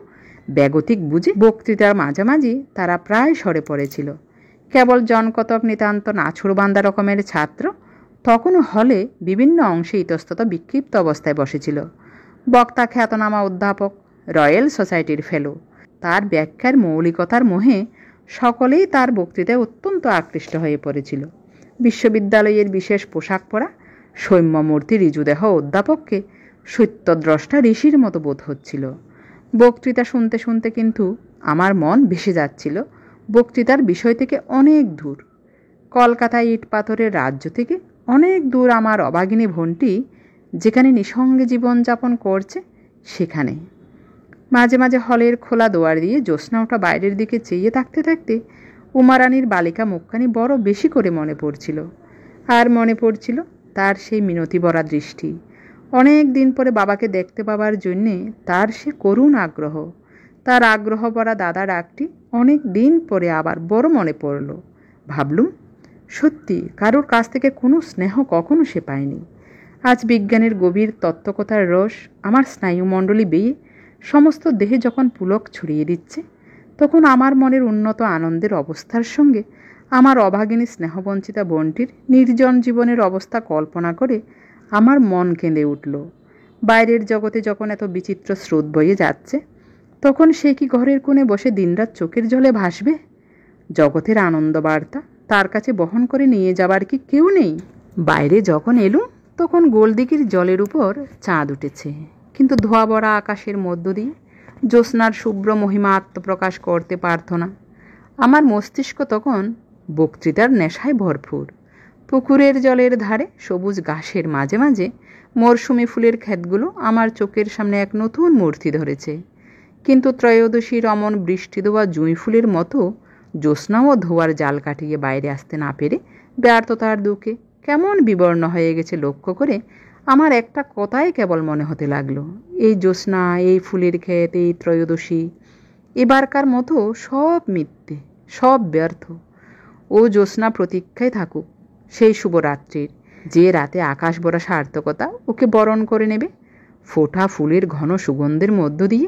ব্যাগতিক বুঝে বক্তৃতার মাঝামাঝি তারা প্রায় সরে পড়েছিল। কেবল জনকতক নিতান্ত নাছুরবান্দা রকমের ছাত্র তখনও হলে বিভিন্ন অংশে ইতস্তত বিক্ষিপ্ত অবস্থায় বসেছিল। বক্তা খ্যাতনামা অধ্যাপক, রয়্যাল সোসাইটির ফেলো। তার ব্যাখ্যার মৌলিকতার মোহে সকলেই তার বক্তৃতায় অত্যন্ত আকৃষ্ট হয়ে পড়েছিল। বিশ্ববিদ্যালয়ের বিশেষ পোশাক পরা সৌম্যমূর্তি ঋজুদেহ অধ্যাপককে সত্যদ্রষ্টা ঋষির মতো বোধ হচ্ছিল। বক্তৃতা শুনতে শুনতে কিন্তু আমার মন ভেসে যাচ্ছিল বক্তৃতার বিষয় থেকে অনেক দূর। কলকাতা ইট পাথরের রাজ্য থেকে অনেক দূর আমার অভাগিনী বোনটি যেখানে নিঃসঙ্গে জীবনযাপন করছে সেখানে। মাঝে মাঝে হলের খোলা দোয়ার দিয়ে জ্যোৎস্না ওঠা বাইরের দিকে চেয়ে থাকতে থাকতে উমারানির বালিকা মুখখানি বড় বেশি করে মনে পড়ছিল। আর মনে পড়ছিল তার সেই মিনতি ভরা দৃষ্টি। অনেক দিন পরে বাবাকে দেখতে পাবার জন্যে তার সে করুণ আগ্রহ। তার আগ্রহ ভরা দাদা ডাকটি অনেক দিন পরে আবার বড় মনে পড়ল। ভাবলুম, সত্যি কারোর কাছ থেকে কোনো স্নেহ কখনো সে পায়নি। আজ বিজ্ঞানের গভীর তত্ত্বকথার রস আমার স্নায়ুমণ্ডলী বেয়ে সমস্ত দেহে যখন পুলক ছড়িয়ে দিচ্ছে, তখন আমার মনের উন্নত আনন্দের অবস্থার সঙ্গে আমার অভাগিনী স্নেহবঞ্চিতা বোনটির নির্জন জীবনের অবস্থা কল্পনা করে আমার মন কেঁদে উঠল। বাইরের জগতে যখন এত বিচিত্র স্রোত বয়ে যাচ্ছে, তখন সে কি ঘরের কোণে বসে দিনরাত চোখের জলে ভাসবে? জগতের আনন্দ বার্তা তার কাছে বহন করে নিয়ে যাবার কি কেউ নেই? বাইরে যখন এলুম তখন গোলদিঘির জলের উপর চাঁদ উঠেছে, কিন্তু ধোয়া ভরা আকাশের মধ্য দিয়ে জ্যোৎস্নার শুভ্র মহিমা আত্মপ্রকাশ করতে পারত না। আমার মস্তিষ্ক তখন বক্তৃতার নেশায় ভরপুর। পুকুরের জলের ধারে সবুজ ঘাসের মাঝে মাঝে মরশুমি ফুলের ক্ষেতগুলো আমার চোখের সামনে এক নতুন মূর্তি ধরেছে। কিন্তু ত্রয়োদশীর অমন বৃষ্টি দেওয়া জুঁই ফুলের মতো জ্যোৎস্নাও ধোয়ার জাল কাটিয়ে বাইরে আসতে না পেরে ব্যর্থতার দুঃখে কেমন বিবর্ণ হয়ে গেছে লক্ষ্য করে আমার একটা কথাই কেবল মনে হতে লাগলো, এই জ্যোৎস্না, এই ফুলের ক্ষেত, এই ত্রয়োদশী, এবারকার মতো সব মিথ্যে, সব ব্যর্থ। ও জ্যোৎস্না প্রতীক্ষায় থাকুক সেই শুভরাত্রির, যে রাতে আকাশ ভরা সার্থকতা ওকে বরণ করে নেবে। ফোটা ফুলের ঘন সুগন্ধের মধ্য দিয়ে,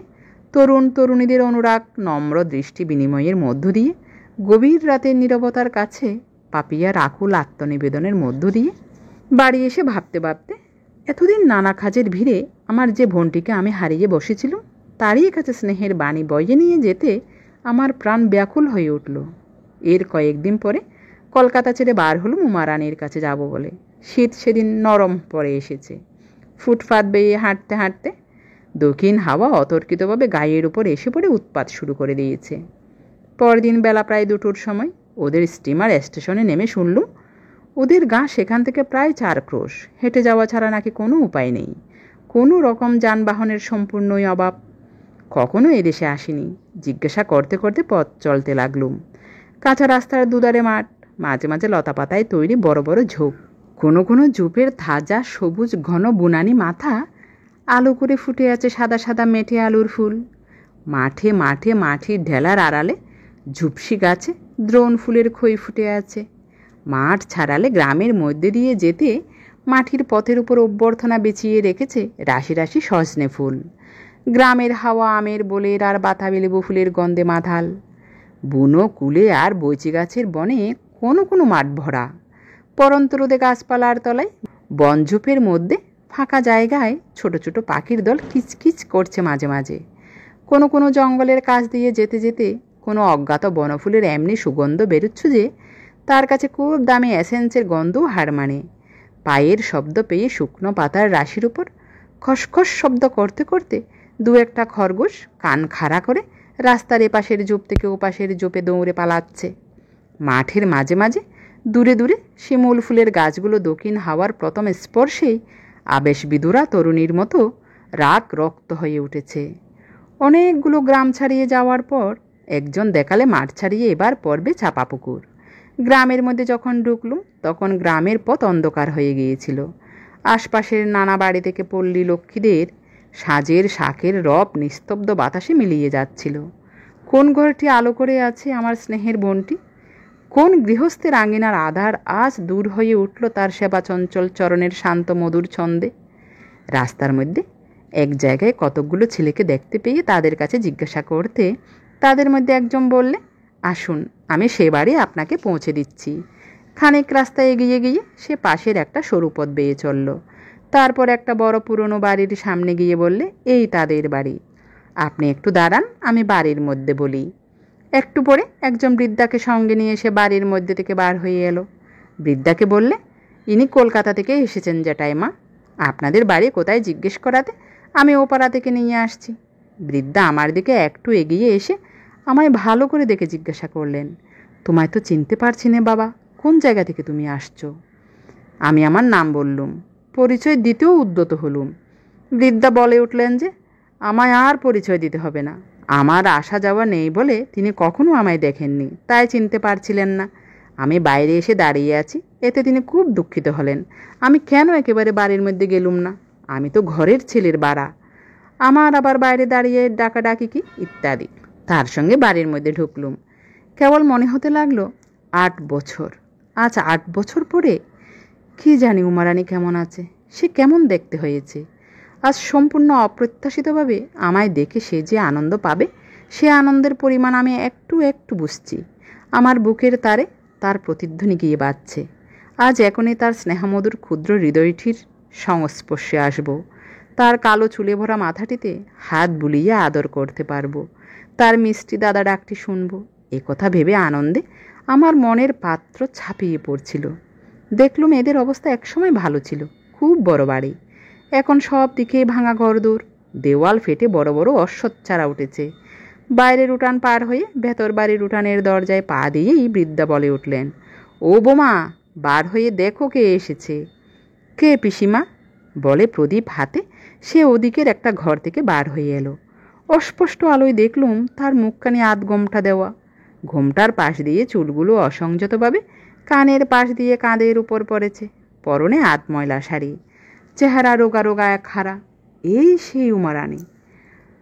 তরুণ তরুণীদের অনুরাগ নম্র দৃষ্টি বিনিময়ের মধ্য দিয়ে, গভীর রাতের নীরবতার কাছে পাপিয়ার আকুল আত্মনিবেদনের মধ্য দিয়ে। বাড়ি এসে ভাবতে ভাবতে এতদিন নানা কাজের ভিড়ে আমার যে বোনটিকে আমি হারিয়ে বসেছিলাম, তারই কাছে স্নেহের বাণী বয়ে নিয়ে যেতে আমার প্রাণ ব্যাকুল হয়ে উঠল। এর কয়েকদিন পরে কলকাতা ছেড়ে বার হলুম উমারানির কাছে যাব বলে। শীত সেদিন নরম পড়ে এসেছে। ফুটপাত বেয়ে হাঁটতে হাঁটতে দক্ষিণ হাওয়া অতর্কিতভাবে গায়ের উপর এসে পড়ে উৎপাত শুরু করে দিয়েছে। পরদিন বেলা প্রায় 2টোর সময় ওদের স্টিমার স্টেশনে নেমে শুনলুম ওদের গা সেখান থেকে প্রায় 4 ক্রোশ। হেঁটে যাওয়া ছাড়া নাকি কোনো উপায় নেই। কোনো রকম যানবাহনের সম্পূর্ণই অভাব। কখনো এদেশে আসিনি। জিজ্ঞাসা করতে করতে পথ চলতে লাগলুম। কাঁচা রাস্তার দুধারে মাঠ, মাঝে মাঝে লতাপাতায় তৈরি বড় বড় ঝোপ। কোনো কোনো ঝোপের তাজা সবুজ ঘন বুনানি মাথা আলো করে ফুটে আছে সাদা সাদা মেঠে আলুর ফুল। মাঠে মাঠে মাটির ঢেলার আড়ালে ঝুপসি গাছে দ্রোণ ফুলের খই ফুটে আছে। মাঠ ছাড়ালে গ্রামের মধ্যে দিয়ে যেতে মাটির পথের উপর অভ্যর্থনা বিছিয়ে রেখেছে রাশি রাশি সজনে ফুল। গ্রামের হাওয়া আমের বোলের আর বাতাবি লেবু ফুলের গন্ধে মাথাল। বুনো কুলে আর বৈচি গাছের বনে কোনো কোনো মাঠ ভরা। পরন্ত রোদে গাছপালার তলায় বনঝোপের মধ্যে ফাঁকা জায়গায় ছোট ছোট পাখির দল কিচকিচ করছে মাঝে মাঝে। কোনো কোনো জঙ্গলের কাছ দিয়ে যেতে যেতে কোনো অজ্ঞাত বনফুলের এমনি সুগন্ধ বেরোচ্ছে যে তার কাছে খুব দামি এসেন্সের গন্ধও হার মানে। পায়ের শব্দ পেয়ে শুকনো পাতার রাশির উপর খসখস শব্দ করতে করতে দু একটা খরগোশ কান খাড়া করে রাস্তার এপাশের ঝোপ থেকে ওপাশের ঝোপে দৌড়ে পালাচ্ছে। মাঠের মাঝে মাঝে দূরে দূরে শিমুল ফুলের গাছগুলো দক্ষিণ হাওয়ার প্রথম স্পর্শেই আবেশবিধুরা তরুণীর মতো রাগ রক্ত হয়ে উঠেছে। অনেকগুলো গ্রাম ছাড়িয়ে যাওয়ার পর একজন দেখালে মাঠ ছাড়িয়ে এবার পড়বে চাপাপুকুর। গ্রামের মধ্যে যখন ঢুকলুম তখন গ্রামের পথ অন্ধকার হয়ে গিয়েছিল। আশপাশের নানা বাড়ি থেকে পল্লী লক্ষ্মীদের সাজের শাকের রব নিস্তব্ধ বাতাসে মিলিয়ে যাচ্ছিল। কোন ঘরটি আলো করে আছে আমার স্নেহের বোনটি? কোন গৃহস্থের আঙিনার আধার আজ দূর হয়ে উঠল তার সেবা চঞ্চল চরণের শান্ত মধুর ছন্দে? রাস্তার মধ্যে এক জায়গায় কতকগুলো ছেলেকে দেখতে পেয়ে তাদের কাছে জিজ্ঞাসা করতে তাদের মধ্যে একজন বললে, আসুন, আমি সে বাড়ি আপনাকে পৌঁছে দিচ্ছি। খানিক রাস্তা এগিয়ে গিয়ে সে পাশের একটা সরু পথ বেয়ে চলল। তারপর একটা বড় পুরনো বাড়ির সামনে গিয়ে বললে, এই তাদের বাড়ি। আপনি একটু দাঁড়ান, আমি বাড়ির মধ্যে বলি। একটু পরে একজন বৃদ্ধাকে সঙ্গে নিয়ে এসে বাড়ির মধ্যে থেকে বার হয়ে এলো। বৃদ্ধাকে বললে, ইনি কলকাতা থেকে এসেছেন জ্যাঠাইমা। আপনাদের বাড়ি কোথায় জিজ্ঞেস করাতে আমি ও পাড়া থেকে নিয়ে আসছি। বৃদ্ধা আমার দিকে একটু এগিয়ে এসে আমায় ভালো করে দেখে জিজ্ঞাসা করলেন, তোমায় তো চিনতে পারছি না বাবা, কোন জায়গা থেকে তুমি আসছো? আমি আমার নাম বললুম, পরিচয় দিতেও উদ্যত হলুম। বৃদ্ধা বলে উঠলেন যে আমায় আর পরিচয় দিতে হবে না। আমার আসা যাওয়া নেই বলে তিনি কখনো আমায় দেখেননি, তাই চিনতে পারছিলেন না। আমি বাইরে এসে দাঁড়িয়ে আছি, এতে তিনি খুব দুঃখিত হলেন। আমি কেন একেবারে বাড়ির মধ্যে গেলুম না? আমি তো ঘরের ছেলের বাড়া, আমার আবার বাইরে দাঁড়িয়ে ডাকাডাকি কি ইত্যাদি। তার সঙ্গে বাড়ির মধ্যে ঢুকলুম। কেবল মনে হতে লাগলো 8 বছর। আজ 8 বছর পরে কি জানি উমারানী কেমন আছে, সে কেমন দেখতে হয়েছে। আজ সম্পূর্ণ অপ্রত্যাশিতভাবে আমায় দেখে সে যে আনন্দ পাবে, সে আনন্দের পরিমাণ আমি একটু একটু বুঝছি। আমার বুকের তারে তার প্রতিধ্বনি গিয়ে বাজছে। আজ এখনই তার স্নেহমধুর ক্ষুদ্র হৃদয়টির সংস্পর্শে আসব। তার কালো চুলে ভরা মাথাটিতে হাত বুলিয়ে আদর করতে পারবো। তার মিষ্টি দাদা ডাকটি শুনবো। কথা ভেবে আনন্দে আমার মনের পাত্র ছাপিয়ে পড়ছিল। দেখলুম এদের অবস্থা একসময় ভালো ছিল, খুব বড় বাড়ি। এখন সব দিকে ভাঙা ঘরদোর, দেওয়াল ফেটে বড় বড় অশ্বত্থ চারা উঠেছে। বাইরের উঠান পার হয়ে ভেতর বাড়ির উঠানের দরজায় পা দিয়েই বৃদ্ধা বলে উঠলেন, ও বোমা, বার হয়ে দেখো কে এসেছে। কে পিসিমা? বলে প্রদীপ হাতে সে ওদিকের একটা ঘর থেকে বার হয়ে এলো। অস্পষ্ট আলোয় দেখলুম তার মুখখানি আধ গোমটা দেওয়া। ঘোমটার পাশ দিয়ে চুলগুলো অসংযতভাবে কানের পাশ দিয়ে কাঁধের উপর পড়েছে। পরনে আধ ময়লা শাড়ি, চেহারা রোগা রোগা এক হারা। এই সেই উমারানী।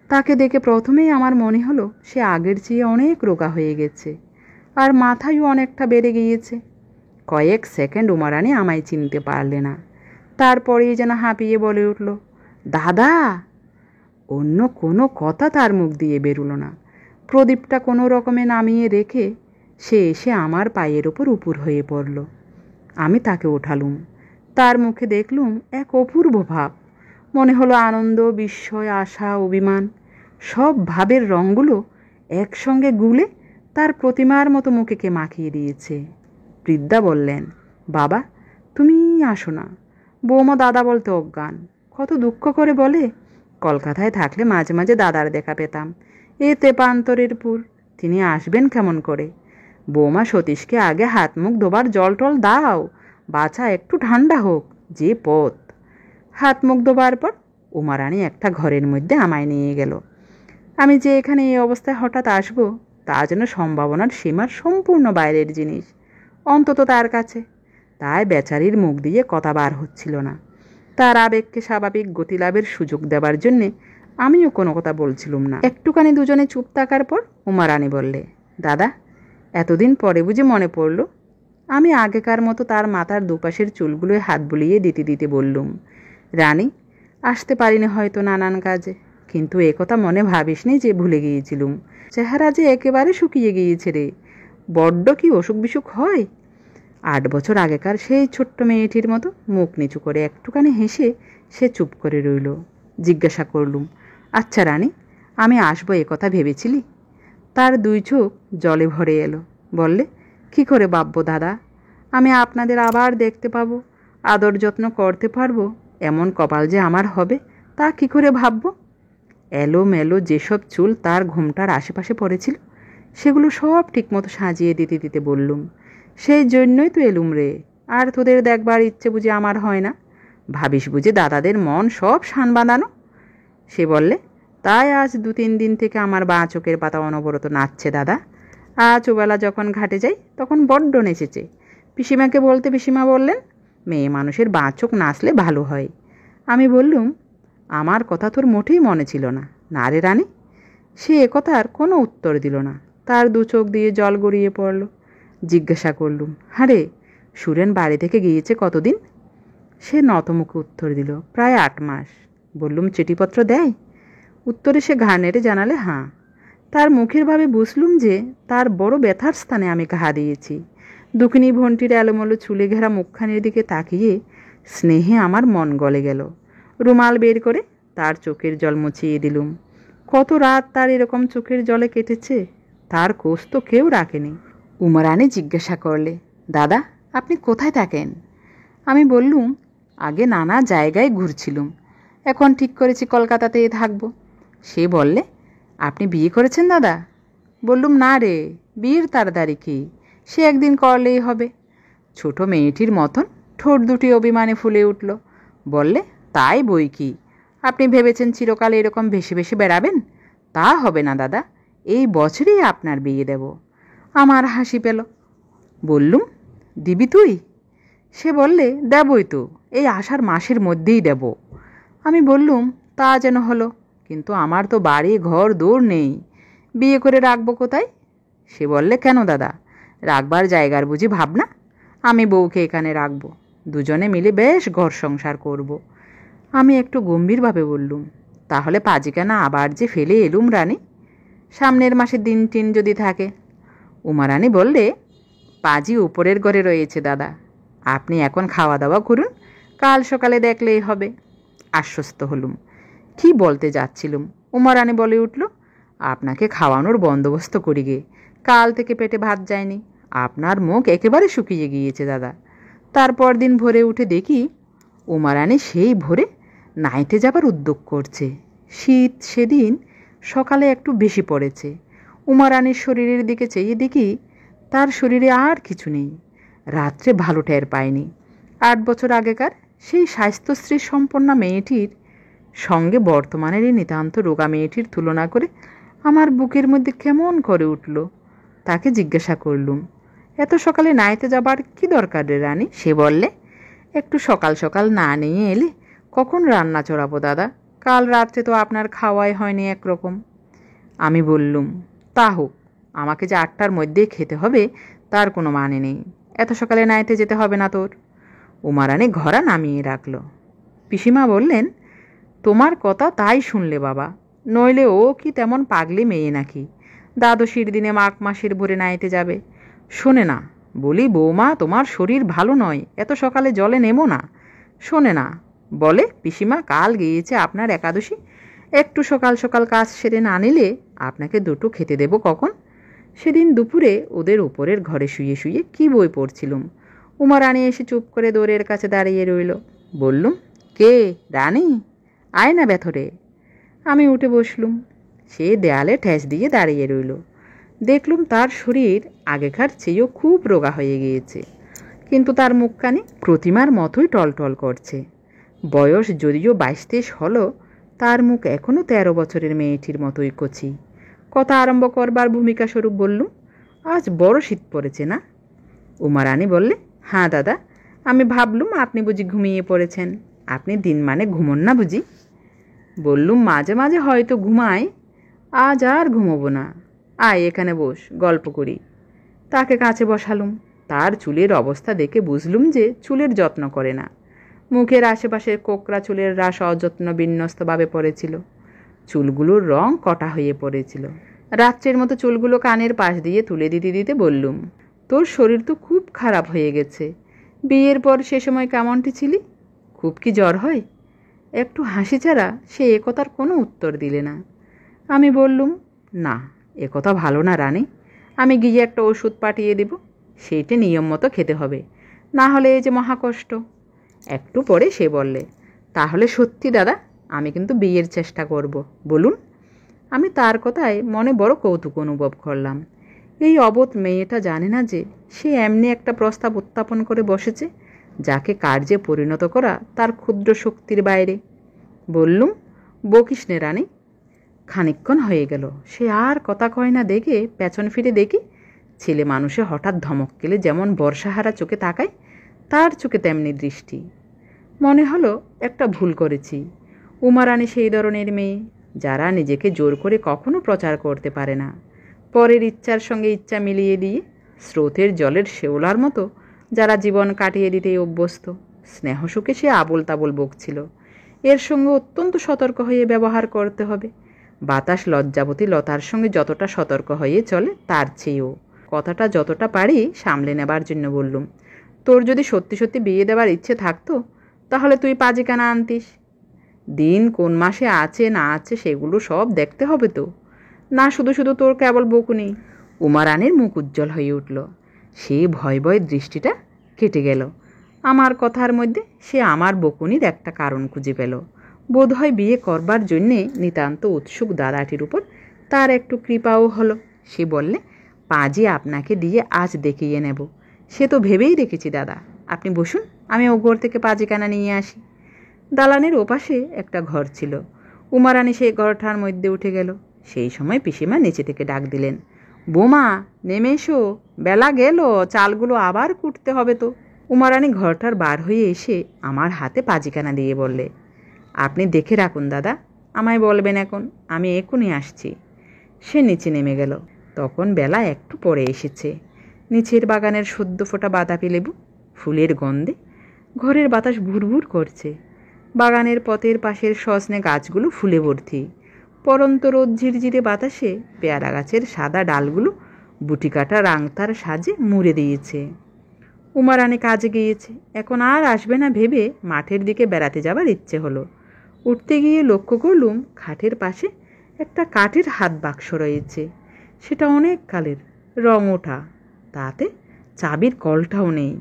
তাকে দেখে প্রথমেই আমার মনে হলো সে আগের চেয়ে অনেক রোগা হয়ে গেছে, আর মাথায়ও অনেকটা বেড়ে গিয়েছে। কয়েক সেকেন্ড উমারানী আমায় চিনতে পারলে না। তারপরেই যেন হাঁপিয়ে বলে উঠল, দাদা। অন্য কোনো কথা তার মুখ দিয়ে বেরুলো না। প্রদীপটা কোনো রকমে নামিয়ে রেখে সে এসে আমার পায়ের ওপর উপুর হয়ে পড়ল। আমি তাকে ওঠালুম। তার মুখে দেখলুম এক অপূর্ব ভাব। মনে হলো আনন্দ, বিস্ময়, আশা, অভিমান সব ভাবের রঙগুলো একসঙ্গে গুলে তার প্রতিমার মতো মুখেকে মাখিয়ে দিয়েছে। বৃদ্ধা বললেন, বাবা, তুমি আসো না। বৌমা দাদা বলতে অজ্ঞান। কত দুঃখ করে বলে, কলকাতায় থাকলে মাঝে মাঝে দাদার দেখা পেতাম। এ তেপান্তরের পুর, তিনি আসবেন কেমন করে? বৌমা সতীশকে আগে হাত মুখ ধোবার জল টল দাও, বাছা একটু ঠান্ডা হোক, যে পথ। হাত মুখ ধোবার পর উমারানী একটা ঘরের মধ্যে আমায় নিয়ে গেল। আমি যে এখানে এই অবস্থায় হঠাৎ আসবো তা যেন সম্ভাবনার সীমার সম্পূর্ণ বাইরের জিনিস, অন্তত তার কাছে। তাই বেচারির মুখ দিয়ে কথা বার হচ্ছিল না। তার আবেগকে স্বাভাবিক গতিলাভের সুযোগ দেবার জন্যে আমিও কোনো কথা বলছিলুম না। একটুখানি দুজনে চুপ থাকার পর উমারানী বললে, দাদা, এতদিন পরে বুঝি মনে পড়ল? আমি আগেকার মতো তার মাথার দুপাশের চুলগুলোয় হাত বুলিয়ে দিতে দিতে বললুম, রানী, আসতে পারিনি হয়তো নানান কাজে, কিন্তু একথা মনে ভাবিসনি যে ভুলে গিয়েছিলুম। চেহারা যে একেবারে শুকিয়ে গিয়েছে রে, বড্ড কি অসুখ বিসুখ হয়। 8 বছর আগেকার সেই ছোট্ট মেয়েটির মতো মুখ নিচু করে একটুখানি হেসে সে চুপ করে রইল। জিজ্ঞাসা করলুম, আচ্ছা রানী, আমি আসবো একথা ভেবেছিলি? তার 2 চোখ জলে ভরে এলো। বললে, কি করে ভাববো দাদা, আমি আপনাদের আবার দেখতে পাবো, আদর যত্ন করতে পারবো, এমন কপাল যে আমার হবে, তা কি করে ভাববো? এলোমেলো যেসব চুল তার ঘোমটার আশেপাশে পড়েছিল, সেগুলো সব ঠিকমতো সাজিয়ে দিতে দিতে বললুম, সেই জন্যই তো এলুম রে। আর তোদের দেখবার ইচ্ছে বুঝি আমার হয় না? ভাবিস বুঝি দাদাদের মন সব শান বাঁধানো? সে বললে, তাই আজ 2-3 দিন থেকে আমার বাঁ চোখের পাতা অনবরত নাচছে দাদা। আজ ওবেলা যখন ঘাটে যাই তখন বড্ড নেচেছে। পিসিমাকে বলতে পিসিমা বললেন, মেয়ে মানুষের বাঁ চোখ নাচলে ভালো হয়। আমি বললুম, আমার কথা তোর মোটেই মনে ছিল না, না রে রানী? সে একথার কোনো উত্তর দিল না। তার 2 চোখ দিয়ে জল গড়িয়ে পড়ল। জিজ্ঞাসা করলুম, হারে, সুরেন বাড়ি থেকে গিয়েছে কতদিন? সে নতমুখে উত্তর দিল, প্রায় 8 মাস। বললুম, চিঠিপত্র দেয়? উত্তরে সে ঘাড় নেড়ে জানালে, হাঁ। তার মুখের ভাবে বুঝলুম যে তার বড় ব্যথার স্থানে আমি ঘা দিয়েছি। দুঃখিনী ভন্টির এলোমেলো চুলে ঘেরা মুখখানির দিকে তাকিয়ে স্নেহে আমার মন গলে গেল। রুমাল বের করে তার চোখের জল মুছিয়ে দিলুম। কত রাত তার এরকম চোখের জলে কেটেছে, তার কোষ তো কেউ রাখেনি। উমা রানী জিজ্ঞাসা করলে, দাদা, আপনি কোথায় থাকেন? আমি বললুম, আগে নানা জায়গায় ঘুরছিলুম, এখন ঠিক করেছি কলকাতাতেই থাকবো। সে বললে, আপনি বিয়ে করেছেন দাদা? বললুম, না রে, বিয়ের তাড়াতাড়ি কি, সে একদিন করলেই হবে। ছোট মেয়েটির মতন ঠোঁট দুটি অভিমানে ফুলে উঠল। বললে, তাই বই কি, আপনি ভেবেছেন চিরকাল এরকম ভেসে ভেসে বেড়াবেন? তা হবে না দাদা, এই বছরই আপনার বিয়ে দেব। আমার হাসি পেল। বললুম, দিবি তুই? সে বললে, দেবই তো, এই আষাঢ় মাসের মধ্যেই দেব। আমি বললুম, তা যেন হলো, কিন্তু আমার তো বাড়ি ঘর দৌড় নেই, বিয়ে করে রাখবো কোথায়? সে বললে, কেন দাদা, রাখবার জায়গার বুঝি ভাবনা? আমি বউকে এখানে রাখবো, দুজনে মিলে বেশ ঘর সংসার করব। আমি একটু গম্ভীরভাবে বললুম, তাহলে পাজিখানা আবার যে ফেলে এলুম রানী, সামনের মাসে দিন টিন যদি থাকে। উমা রানী বললে, পাজি উপরের ঘরে রয়েছে দাদা, আপনি এখন খাওয়া দাওয়া করুন, কাল সকালে দেখলেই হবে। আশ্বস্ত হলুম। কি বলতে যাচ্ছিলুম, উমা রানী বলে উঠল, আপনাকে খাওয়ানোর বন্দোবস্ত করি গে, কাল থেকে পেটে ভাত যায়নি, আপনার মুখ একেবারে শুকিয়ে গিয়েছে দাদা। তারপর দিন ভোরে উঠে দেখি উমা রানী সেই ভোরে নাইতে যাবার উদ্যোগ করছে। শীত সেদিন সকালে একটু বেশি পড়েছে। উমা রানীর শরীরের দিকে চেয়ে দেখি তার শরীরে আর কিছু নেই। রাত্রে ভালো টের পায়নি। 8 বছর আগেকার সেই স্বাস্থ্যশ্রী সম্পন্না মেয়েটির সঙ্গে বর্তমানের এই নিতান্ত রোগা মেয়েটির তুলনা করে আমার বুকের মধ্যে কেমন করে উঠল। তাকে জিজ্ঞাসা করলুম, এত সকালে নাইতে যাবার কি দরকার রে রানী? সে বললে, একটু সকাল সকাল না নিয়ে এলে কখন রান্না চড়াবো দাদা, কাল রাত্রে তো আপনার খাওয়াই হয়নি একরকম। আমি বললুম, তা হোক, আমাকে যে 8টার মধ্যেই খেতে হবে তার কোনো মানে নেই, এত সকালে নাইতে যেতে হবে না তোর। উমা রানী ঘড়া নামিয়ে রাখল। পিসিমা বললেন, তোমার কথা তাই শুনলে বাবা, নইলে ও কি তেমন পাগলি মেয়ে নাকি, দ্বাদশীর দিনে মাঘ মাসের ভোরে নাইতে যাবে? শোনে না, বলি বৌমা তোমার শরীর ভালো নয়, এত সকালে জলে নেমো না। শোনে না, বলে পিসিমা কাল গিয়েছে আপনার একাদশী, একটু সকাল সকাল কাজ সেরে না নিলে আপনাকে দুটো খেতে দেব কখন? সেদিন দুপুরে ওদের উপরের ঘরে শুয়ে শুয়ে কি বই পড়ছিলুম, উমা রানী এসে চুপ করে দোরের কাছে দাঁড়িয়ে রইল। বললুম, কে রানী, আয় না ভেতরে। আমি উঠে বসলুম। সে দেয়ালে ঠেস দিয়ে দাঁড়িয়ে রইল। দেখলুম তার শরীর আগেকার চেয়েও খুব রোগা হয়ে গিয়েছে, কিন্তু তার মুখখানি প্রতিমার মতোই টলটল করছে। বয়স যদিও 22-23 হলো, তার মুখ এখনও 13 বছরের মেয়েটির মতোই কচি। কথা আরম্ভ করবার ভূমিকা স্বরূপ বললুম, আজ বড় শীত পড়েছে না? উমা রানী বললে, হ্যাঁ দাদা, আমি ভাবলুম আপনি বুঝি ঘুমিয়ে পড়েছেন, আপনি দিন মানে ঘুমোন না বুঝি? বললুম, মাঝে মাঝে হয়তো ঘুমাই, আজ আর ঘুমোবো না, আয় এখানে বস, গল্প করি। তাকে কাছে বসালুম। তার চুলের অবস্থা দেখে বুঝলুম যে চুলের যত্ন করে না। মুখের আশেপাশের কোকড়া চুলের রাশ অযত্ন বিন্যস্তভাবে পড়েছিল। চুলগুলোর রং কটা হয়ে পড়েছিল। রাত্রের মতো চুলগুলো কানের পাশ দিয়ে তুলে দিতে দিতে বললুম, তোর শরীর তো খুব খারাপ হয়ে গেছে। বিয়ের পর সে সময় কেমনটি ছিলি? খুব কি জ্বর হয়? একটু হাসি ছাড়া সে একথার কোনো উত্তর দিলে না। আমি বললুম, না, একথা ভালো না রানী। আমি গিয়ে একটা ওষুধ পাঠিয়ে দেব, সেইটে নিয়ম মতো খেতে হবে, না হলে এই যে মহাকষ্ট। একটু পরে সে বললে, তাহলে সত্যি দাদা, আমি কিন্তু বিয়ের চেষ্টা করব, বলুন। আমি তার কথায় মনে বড় কৌতুক অনুভব করলাম। এই অবোধ মেয়েটা জানে না যে সে এমনি একটা প্রস্তাব উত্থাপন করে বসেছে, যাকে কার্যে পরিণত করা তার ক্ষুদ্র শক্তির বাইরে। বললুম, বকিস নে রানী। খানিকক্ষণ হয়ে গেল, সে আর কথা কয় না দেখে পেছন ফিরে দেখি ছেলে মানুষে হঠাৎ ধমক খেলে যেমন বর্ষাহারা চোখে তাকায়, তার চোখে তেমনি দৃষ্টি। মনে হলো একটা ভুল করেছি। উমা রানী সেই ধরনের মেয়ে যারা নিজেকে জোর করে কখনো প্রচার করতে পারে না, পরের ইচ্ছার সঙ্গে ইচ্ছা মিলিয়ে দিয়ে স্রোতের জলের শেওলার মতো যারা জীবন কাটিয়ে দিতেই অভ্যস্ত। স্নেহ সুখে সে আবোল তাবোল বকছিল। এর সঙ্গে অত্যন্ত সতর্ক হয়ে ব্যবহার করতে হবে। বাতাস লজ্জাবতী লতার সঙ্গে যতটা সতর্ক হয়ে চলে তার চেয়েও। কথাটা যতটা পারি সামলে নেবার জন্য বললুম, তোর যদি সত্যি সত্যি বিয়ে দেওয়ার ইচ্ছে থাকতো তাহলে তুই পাজিকানা আনতিস। দিন কোন মাসে আছে না আছে সেগুলো সব দেখতে হবে তো, না শুধু শুধু তোর কেবল বকুনি। উমা রানীর মুখ উজ্জ্বল হয়ে উঠল। সেই ভয় ভয় দৃষ্টিটা কেটে গেল। আমার কথার মধ্যে সে আমার বকুনির একটা কারণ খুঁজে পেল। বোধহয় বিয়ে করবার জন্যে নিতান্ত উৎসুক দাদাটির উপর তার একটু কৃপাও হলো। সে বললে, পাজি আপনাকে দিয়ে আজ দেখিয়ে নেব। সে তো ভেবেই রেখেছি দাদা, আপনি বসুন, আমি ও ঘর থেকে পাজিকানা নিয়ে আসি। দালানের ওপাশে একটা ঘর ছিল। উমা রানী সেই ঘরটার মধ্যে উঠে গেল। সেই সময় পিসিমা নিচে থেকে ডাক দিলেন, বোমা নেমে এসো, বেলা গেল, চালগুলো আবার কুটতে হবে তো। উমা রানী ঘরটার বার হয়ে এসে আমার হাতে পাজিকানা দিয়ে বললে, আপনি দেখে রাখুন দাদা, আমায় বলবেন এখন, আমি এখনই আসছি। সে নিচে নেমে গেল। তখন বেলা একটু পরে এসেছে। নিচের বাগানের সদ্য ফোটা বাতাবি লেবু ফুলের গন্ধে ঘরের বাতাস ভুরভুর করছে। বাগানের পথের পাশের সজনে গাছগুলো ফুলে ভর্তি। পরন্ত রোদ ঝিরঝিরে বাতাসে পেয়ারা গাছের সাদা ডালগুলো বুটি কাটা রাংতার সাজে মুড়ে দিয়েছে। উমা রানী কাজে গিয়েছে, এখন আর আসবে না ভেবে মাঠের দিকে বেড়াতে যাবার ইচ্ছে হলো। উঠতে গিয়ে লক্ষ্য করলুম খাটের পাশে একটা কাঠের হাত বাক্স রয়েছে। সেটা অনেক কালের, রং ওঠা, তাতে চাবির কলটাও নেই।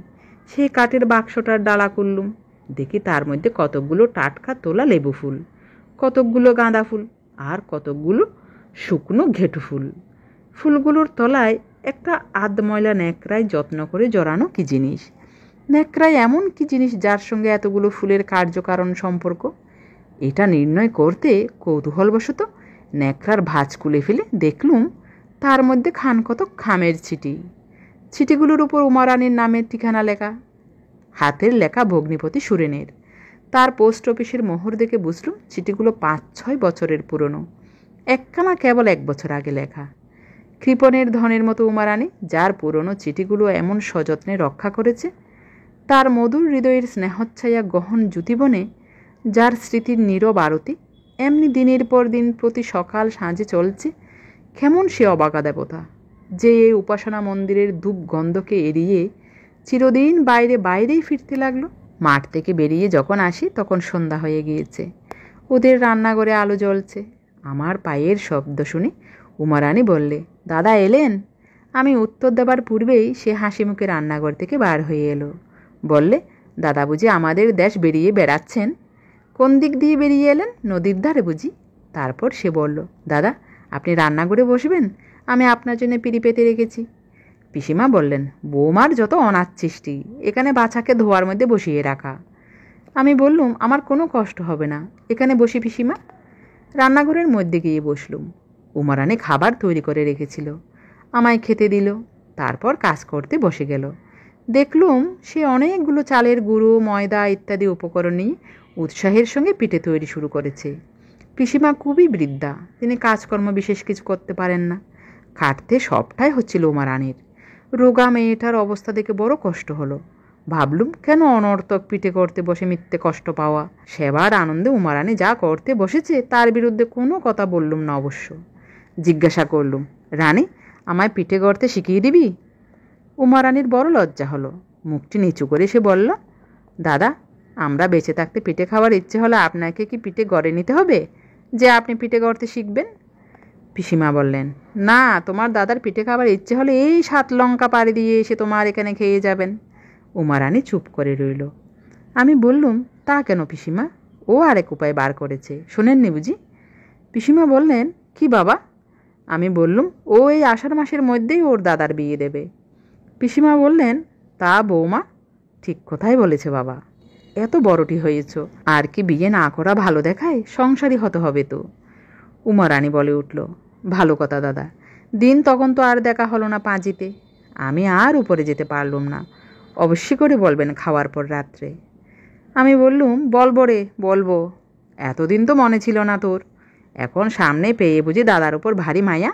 সেই কাঠের বাক্সটার ডালা করলুম, দেখি তার মধ্যে কতকগুলো টাটকা তোলা লেবু ফুল, কতকগুলো গাঁদা ফুল, আর কতকগুলো শুকনো ঘেঁটু ফুল। ফুলগুলোর তলায় একটা আধময়লা ন্যাকড়ায় যত্ন করে জড়ানো কি জিনিস। ন্যাকড়ায় এমন কি জিনিস যার সঙ্গে এতগুলো ফুলের কার্যকারণ সম্পর্ক? এটা নির্ণয় করতে কৌতূহলবশত ন্যাকড়ার ভাঁজ খুলে ফেলে দেখলুম তার মধ্যে খান কতক খামের ছিটি। ছিটিগুলোর উপর উমা রানীর নামের ঠিকানা লেখা, হাতের লেখা ভগ্নিপতি সুরেনের। তার পোস্ট অফিসের মোহর দেখে বুঝলুম চিঠিগুলো 5-6 বছরের পুরনো। একখানা কেবল 1 বছর আগে লেখা। কৃপণের ধনের মতো উমা রানী যার পুরনো চিঠিগুলো এমন সযত্নে রক্ষা করেছে, তার মধুর হৃদয়ের স্নেহচ্ছায়া গহন জ্যোতিবনে যার স্মৃতির নীরব আরতি এমনি দিনের পর দিন প্রতি সকাল সাঁঝে চলছে, কেমন সে অবাকা দেবতা যে এই উপাসনা মন্দিরের ধূপ গন্ধকে এড়িয়ে চিরদিন বাইরে বাইরেই ফিরতে লাগলো। মাঠ থেকে বেরিয়ে যখন আসি তখন সন্ধ্যা হয়ে গিয়েছে। ওদের রান্নাঘরে আলো জ্বলছে। আমার পায়ের শব্দ শুনে উমা রানী বললে, দাদা এলেন? আমি উত্তর দেবার পূর্বেই সে হাসি মুখে রান্নাঘর থেকে বার হয়ে এলো। বললে, দাদা বুঝি আমাদের দেশ বেরিয়ে বেড়াচ্ছেন? কোন দিক দিয়ে বেরিয়ে এলেন? নদীর ধারে বুঝি? তারপর সে বলল, দাদা আপনি রান্নাঘরে বসবেন, আমি আপনার জন্য পিঁড়ি পেতে রেখেছি। পিসিমা বললেন, বৌমার যত অনাচ্ছিষ্টি, এখানে বাছাকে ধোয়ার মধ্যে বসিয়ে রাখা। আমি বললুম, আমার কোনো কষ্ট হবে না, এখানে বসি পিসিমা। রান্নাঘরের মধ্যে গিয়ে বসলুম। উমা রানী খাবার তৈরি করে রেখেছিল, আমায় খেতে দিল, তারপর কাজ করতে বসে গেল। দেখলুম সে অনেকগুলো চালের গুঁড়ো, ময়দা ইত্যাদি উপকরণ নিয়ে উৎসাহের সঙ্গে পিঠে তৈরি শুরু করেছে। পিসিমা খুবই বৃদ্ধা, তিনি কাজকর্ম বিশেষ কিছু করতে পারেন না। খাটতে সবটাই হচ্ছিল উমা রানীর। রোগা মেয়েটার অবস্থা দেখে বড় কষ্ট হলো। ভাবলুম কেন অনর্থক পিঠে করতে বসে মিথ্যে কষ্ট পাওয়া। সেবার আনন্দে উমারানি যা করতে বসেছে তার বিরুদ্ধে কোনো কথা বললুম না অবশ্য। জিজ্ঞাসা করলুম, রানী, আমায় পিঠে করতে শিখিয়ে দিবি? উমারানির বড় লজ্জা হলো। মুখটি নিচু করে সে বলল, দাদা, আমরা বেঁচে থাকতে পিঠে খাওয়ার ইচ্ছে হলে আপনাকে কি পিঠে গড়ে নিতে হবে যে আপনি পিঠে করতে শিখবেন? পিসিমা বললেন, না, তোমার দাদার পিঠে খাবার ইচ্ছে হলে এই 7 লঙ্কা পাড়ি দিয়ে এসে তোমার এখানে খেয়ে যাবেন। উমারানি চুপ করে রইল। আমি বললুম, তা কেন পিসিমা? ও আরেক উপায় বার করেছে, শোনেননি বুঝি? পিসিমা বললেন, কি বাবা? আমি বললুম, ও এই আষাঢ় মাসের মধ্যেই ওর দাদার বিয়ে দেবে। পিসিমা বললেন, তা বৌমা ঠিক কথাই বলেছে বাবা। এত বড়টি হয়েছ, আর কি বিয়ে না করা ভালো দেখায়? সংসারী হতে হবে তো। উমারানি বলে উঠল, ভালো কথা দাদা, দিন তখন তো আর দেখা হলো না পাঁজিতে। আমি আর উপরে যেতে পারলুম না। অবশ্যই করে বলবেন খাওয়ার পর রাত্রে। আমি বললুম, বলবো রে, বলবো। এতদিন তো মনে ছিল না তোর, এখন সামনে পেয়ে বুঝি দাদার উপর ভারী মায়া?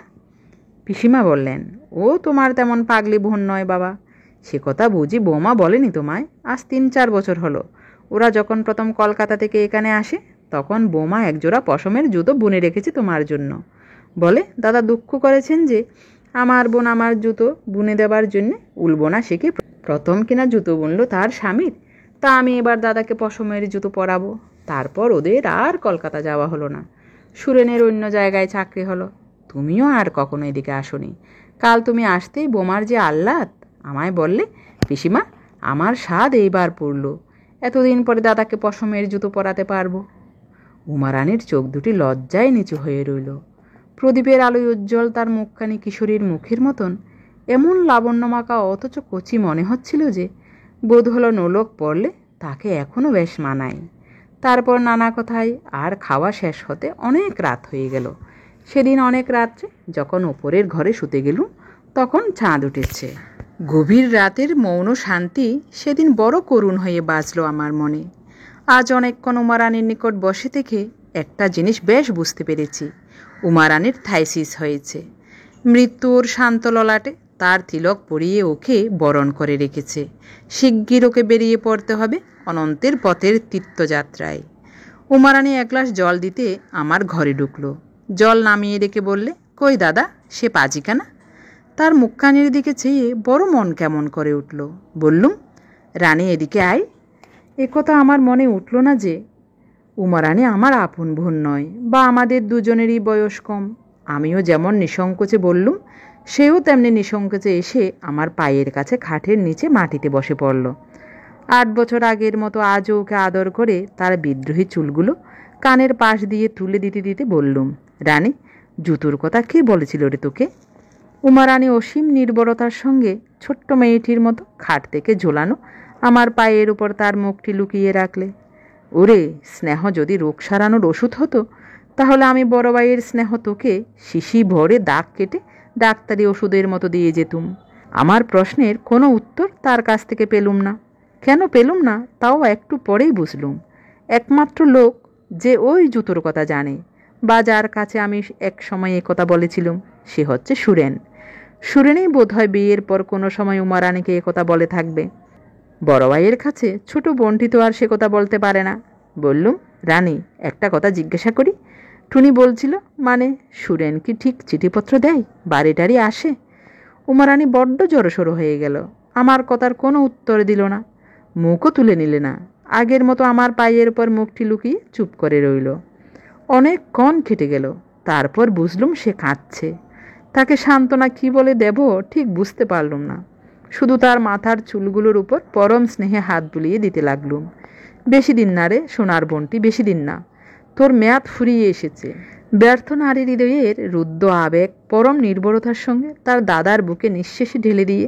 পিসিমা বললেন, ও তোমার তেমন পাগলি বোন নয় বাবা। সে কথা বুঝি বৌমা বলেনি তোমায়? আজ 3-4 বছর হলো। ওরা যখন প্রথম কলকাতা থেকে এখানে আসে তখন বৌমা একজোড়া পশমের জুতো বুনে রেখেছে তোমার জন্য। বলে দাদা দুঃখ করেছেন যে আমার বোন আমার জুতো বুনে দেবার জন্যে উল বোনা শিখে প্রথম কিনা জুতো বুনলো তার স্বামীর, তা আমি এবার দাদাকে পশমের জুতো পরাবো। তারপর ওদের আর কলকাতা যাওয়া হলো না। সুরেনের অন্য জায়গায় চাকরি হলো। তুমিও আর কখনো এদিকে আসোনি। কাল তুমি আসতেই বোমার যে আহ্লাদ! আমায় বললে, পিসিমা, আমার স্বাদ এইবার পড়ল, এতদিন পরে দাদাকে পশমের জুতো পরাতে পারবো। উমারানির চোখ দুটি লজ্জায় নিচু হয়ে রইল। প্রদীপের আলোয় উজ্জ্বল তার মুখখানি কিশোরীর মুখের মতন এমন লাবণ্যমাখা অথচ কচি মনে হচ্ছিল যে বোধ হলো নোলক পড়লে তাকে এখনও বেশ মানায়। তারপর নানা কথায় আর খাওয়া শেষ হতে অনেক রাত হয়ে গেল। সেদিন অনেক রাত্রে যখন ওপরের ঘরে শুতে গেলুম তখন চাঁদ উঠেছে। গভীর রাতের মৌন শান্তি সেদিন বড় করুণ হয়ে বাজল আমার মনে। আজ অনেকক্ষণ উমারানির নিকট বসে থেকে একটা জিনিস বেশ বুঝতে পেরেছি। উমারানির থাইসিস হয়েছে। মৃত্যুর শান্ত ললাটে তার তিলক পরিয়ে ওকে বরণ করে রেখেছে। শিগগির ওকে বেরিয়ে পড়তে হবে অনন্তের পথের তীর্থযাত্রায়। উমারানি 1 গ্লাস জল দিতে আমার ঘরে ঢুকলো। জল নামিয়ে রেখে বললে, কই দাদা, সে পাজিখানা? তার মুখখানির দিকে চেয়ে বড় মন কেমন করে উঠল। বললুম, রানী এদিকে আয়। একথা আমার মনে উঠল না যে উমারানি আমার আপন বোন নয়, বা আমাদের দুজনেরই বয়স কম। আমিও যেমন নিঃসংকোচে বললুম, সেও তেমনি নিঃসংকোচে এসে আমার পায়ের কাছে খাটের নিচে মাটিতে বসে পড়ল। 8 বছর আগের মতো আজও ওকে আদর করে তার বিদ্রোহী চুলগুলো কানের পাশ দিয়ে তুলে দিতে দিতে বললুম, রানী, জুতোর কথা কে বলেছিল রে তোকে? উমারানি অসীম নির্ভরতার সঙ্গে ছোট্ট মেয়েটির মতো খাট থেকে ঝোলানো আমার পায়ের উপর তার মুখটি লুকিয়ে রাখলে। ওরে, স্নেহ যদি রোগ সারানোর ওষুধ হতো তাহলে আমি বড় ভাইয়ের স্নেহ তোকে শিশি ভরে দাগ কেটে ডাক্তারি ওষুধের মতো দিয়ে যেতুম। আমার প্রশ্নের কোনো উত্তর তার কাছ থেকে পেলুম না। কেন পেলুম না তাও একটু পরেই বুঝলুম। একমাত্র লোক যে ওই জুতোর কথা জানে বা যার কাছে আমি এক সময় এ কথা বলেছিলাম সে হচ্ছে সুরেন। সুরেনই বোধহয় বিয়ের পর কোনো সময় উমারানিকে এ কথা বলে থাকবে। বড় ভাইয়ের কাছে ছোট বোনটি তো আর সে কথা বলতে পারে না। বললুম, রানী, একটা কথা জিজ্ঞাসা করি। টুনি বলছিল, মানে সুরেন কি ঠিক চিঠিপত্র দেয়, বাড়ি টাড়ি আসে? উমারানি বড্ড জড়সড়ো হয়ে গেল। আমার কথার কোনো উত্তর দিল না, মুখও তুলে নিলে না। আগের মতো আমার পায়ের উপর মুখটি লুকিয়ে চুপ করে রইল। অনেকক্ষণ কেটে গেল। তারপর বুঝলুম সে কাঁদছে। তাকে সান্ত্বনা কী বলে দেব ঠিক বুঝতে পারলুম না। শুধু তার মাথার চুলগুলোর উপর পরম স্নেহে হাত বুলিয়ে দিতে লাগলুম। বেশি দিন না রে সোনার বোনটি, বেশি দিন না, তোর মেয়াদ ফুরিয়ে এসেছে। ব্যর্থ নারী হৃদয়ের রুদ্ধ আবেগ পরম নির্ভরতার সঙ্গে তার দাদার বুকে নিঃশেষে ঢেলে দিয়ে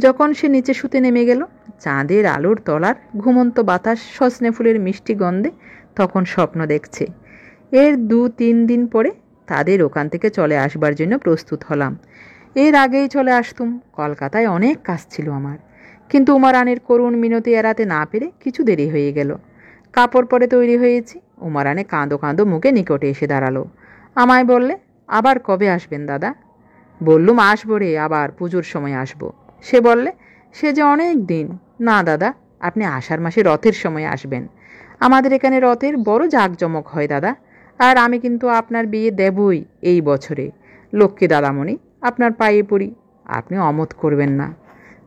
যখন সে নিচে শুতে নেমে গেল, চাঁদের আলোর তলার ঘুমন্ত বাতাস সজনে ফুলের মিষ্টি গন্ধে তখন স্বপ্ন দেখছে। এর 2-3 দিন পরে তাদের ওখান থেকে চলে আসবার জন্য প্রস্তুত হলাম। এর আগেই চলে আসতুম, কলকাতায় অনেক কাজ ছিল আমার। কিন্তু উমারানির করুণ মিনতি এড়াতে না পেরে কিছু দেরি হয়ে গেল। কাপড় পরে তৈরি হয়েছি। উমারানি কাঁদো কাঁদো মুখে নিকটে এসে দাঁড়ালো। আমায় বললে, আবার কবে আসবেন দাদা? বললুম, আসবো রে, আবার পুজোর সময় আসবো। সে বললে, সে যে অনেক দিন। না দাদা, আপনি আষাঢ় মাসে রথের সময় আসবেন। আমাদের এখানে রথের বড় জাঁকজমক হয় দাদা। আর আমি কিন্তু আপনার বিয়ে দেবই এই বছরে। লক্ষ্মী দাদামণি, আপনার পায়ে পড়ি, আপনি অমত করবেন না।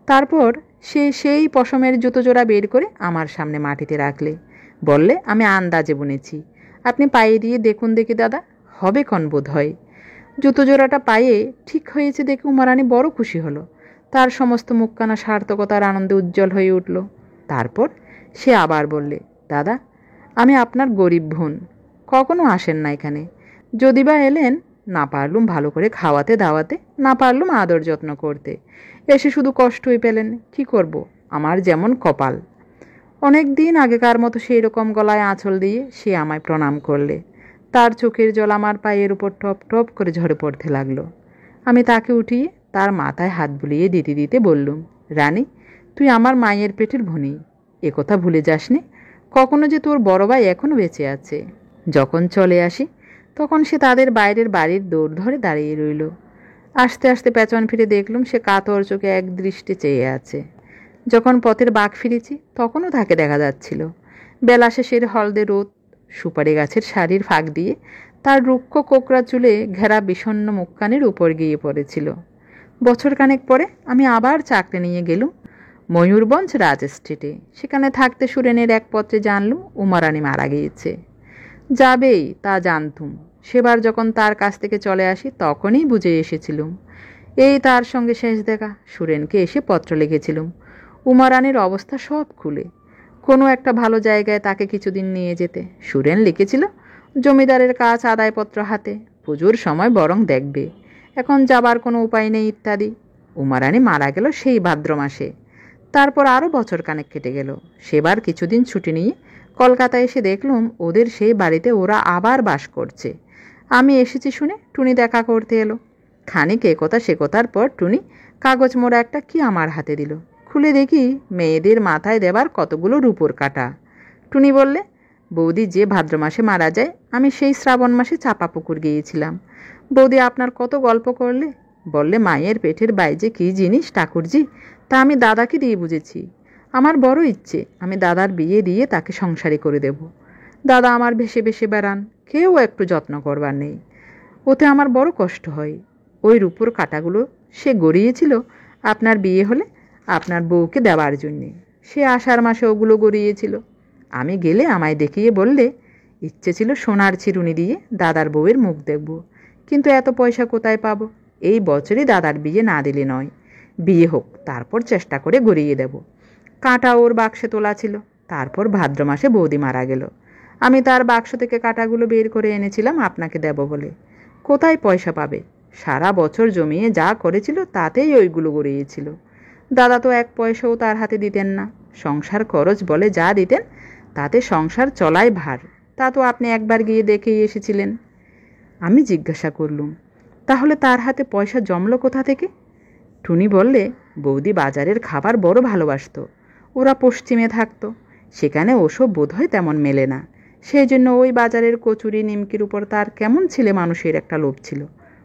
তারপর সে সেই পশমের জুতো জোড়া বের করে আমার সামনে মাটিতে রাখলে, বললে, আমি আন্দাজে বুনেছি, আপনি পায়ে দিয়ে দেখুন দেখি দাদা, হবে ক্ষণ বোধ হয়। জুতো জোড়াটা পায়ে ঠিক হয়েছে দেখে উমারানী বড় খুশি হলো। তার সমস্ত মুখখানা সার্থকতার আনন্দে উজ্জ্বল হয়ে উঠল। তারপর সে আবার বললে, দাদা, আমি আপনার গরিব বোন, কখনো আসেন না এখানে। যদি বা এলেন, না পারলুম ভালো করে খাওয়াতে দাওয়াতে, না পারলুম আদর যত্ন করতে, এসে শুধু কষ্টই পেলেন। কি করব, আমার যেমন কপাল। অনেক দিন আগেকার মতো সেই রকম গলায় আঁচল দিয়ে সে আমায় প্রণাম করলে। তার চোখের জল আমার পায়ের উপর টপ টপ করে ঝরে পড়তে লাগলো। আমি তাকে উঠিয়ে তার মাথায় হাত বুলিয়ে দিতে দিতে বললুম, রানী, তুই আমার মায়ের পেটের ভনি, একথা ভুলে যাসনি। কখনো যে তোর বড় ভাই এখনও বেঁচে আছে। যখন চলে আসি তখন সে তাদের বাইরের বাড়ির দৌড় ধরে দাঁড়িয়ে রইল। আস্তে আস্তে পেছন ফিরে দেখলুম সে কাতর চোখে এক দৃষ্টে চেয়ে আছে। যখন পথের বাঁক ফিরেছি তখনও তাকে দেখা যাচ্ছিল। বেলা শেষের হলদে রোদ সুপারি গাছের শাড়ির ফাঁক দিয়ে তার রুক্ষ কোকড়া চুলে ঘেরা বিষণ্ণ মুখখানির উপর গিয়ে পড়েছিল। বছরখানেক পরে আমি আবার চাকরি নিয়ে গেলুম ময়ূরভঞ্জ রাজ স্ট্রিটে। সেখানে থাকতে সুরেনের এক পত্রে জানলুম উমারানী মারা গিয়েছে। যাবেই তা জানতুম, সেবার যখন তার কাছ থেকে চলে আসি তখনই বুঝে এসেছিলুম। এই তার সঙ্গে শেষ দেখা। সুরেনকে এসে পত্র লিখেছিলুম উমারানীর অবস্থা সব খুলে, কোনো একটা ভালো জায়গায় তাকে কিছুদিন নিয়ে যেতে। সুরেন লিখেছিল জমিদারের কাজ আদায়পত্র হাতে, পুজোর সময় বরং দেখবে, এখন যাবার কোনো উপায় নেই ইত্যাদি। উমারানী মারা গেল সেই ভাদ্র মাসে। তারপর আরও বছরখানেক কেটে গেল। সেবার কিছুদিন ছুটি নিয়ে কলকাতায় এসে দেখলুম ওদের সেই বাড়িতে ওরা আবার বাস করছে। আমি এসেছি শুনে টুনি দেখা করতে এলো। খানিক এ কথা সে কথার পর টুনি কাগজ মোড়া একটা কি আমার হাতে দিল। খুলে দেখি মেয়েদের মাথায় দেবার কতগুলো রূপোর কাঁটা। টুনি বললে, বৌদি যে ভাদ্র মাসে মারা যায় আমি সেই শ্রাবণ মাসে চাপা পুকুর গিয়েছিলাম। বৌদি আপনার কত গল্প করলে, বললে মায়ের পেটের বাইরে কী জিনিস ঠাকুরজি, তা আমি দাদাকে দিয়ে বুঝেছি। আমার বড় ইচ্ছে আমি দাদার বিয়ে দিয়ে তাকে সংসারী করে দেব। দাদা আমার ভেসে ভেসে বেড়ান, কেউ একটু যত্ন করবার নেই, ওতে আমার বড় কষ্ট হয়। ওই রূপোর কাঁটাগুলো সে গড়িয়েছিল আপনার বিয়ে হলে আপনার বউকে দেওয়ার জন্যে। সে আষাঢ় মাসে ওগুলো গড়িয়েছিল। আমি গেলে আমায় দেখিয়ে বললে, ইচ্ছে ছিল সোনার চিরুনি দিয়ে দাদার বউয়ের মুখ দেখব, কিন্তু এত পয়সা কোথায় পাবো? এই বছরই দাদার বিয়ে না দিলে নয়, বিয়ে হোক তারপর চেষ্টা করে গড়িয়ে দেব। কাঁটা ওর বাক্সে তোলা ছিল। তারপর ভাদ্র মাসে বৌদি মারা গেল। আমি তার বাক্স থেকে কাঁটাগুলো বের করে এনেছিলাম আপনাকে দেব বলে। কোথায় পয়সা পাবে? সারা বছর জমিয়ে যা করেছিল তাতেই ওইগুলো গড়িয়েছিল। দাদা তো এক পয়সাও তার হাতে দিতেন না। সংসার খরচ বলে যা দিতেন তাতে সংসার চলাই ভার। তা তো আপনি একবার গিয়ে দেখেই এসেছিলেন। আমি জিজ্ঞাসা করলুম, তাহলে তার হাতে পয়সা জমলো কোথা থেকে? টুনি বললে, বৌদি বাজারের খাবার বড় ভালোবাসত। ওরা পশ্চিমে থাকতো, সেখানে ওসব বোধহয় তেমন মেলে না। সেই জন্য ওই বাজারের কচুরি নিমকির উপর তার কেমন ছেলে মানুষের একটা লোভ ছিল।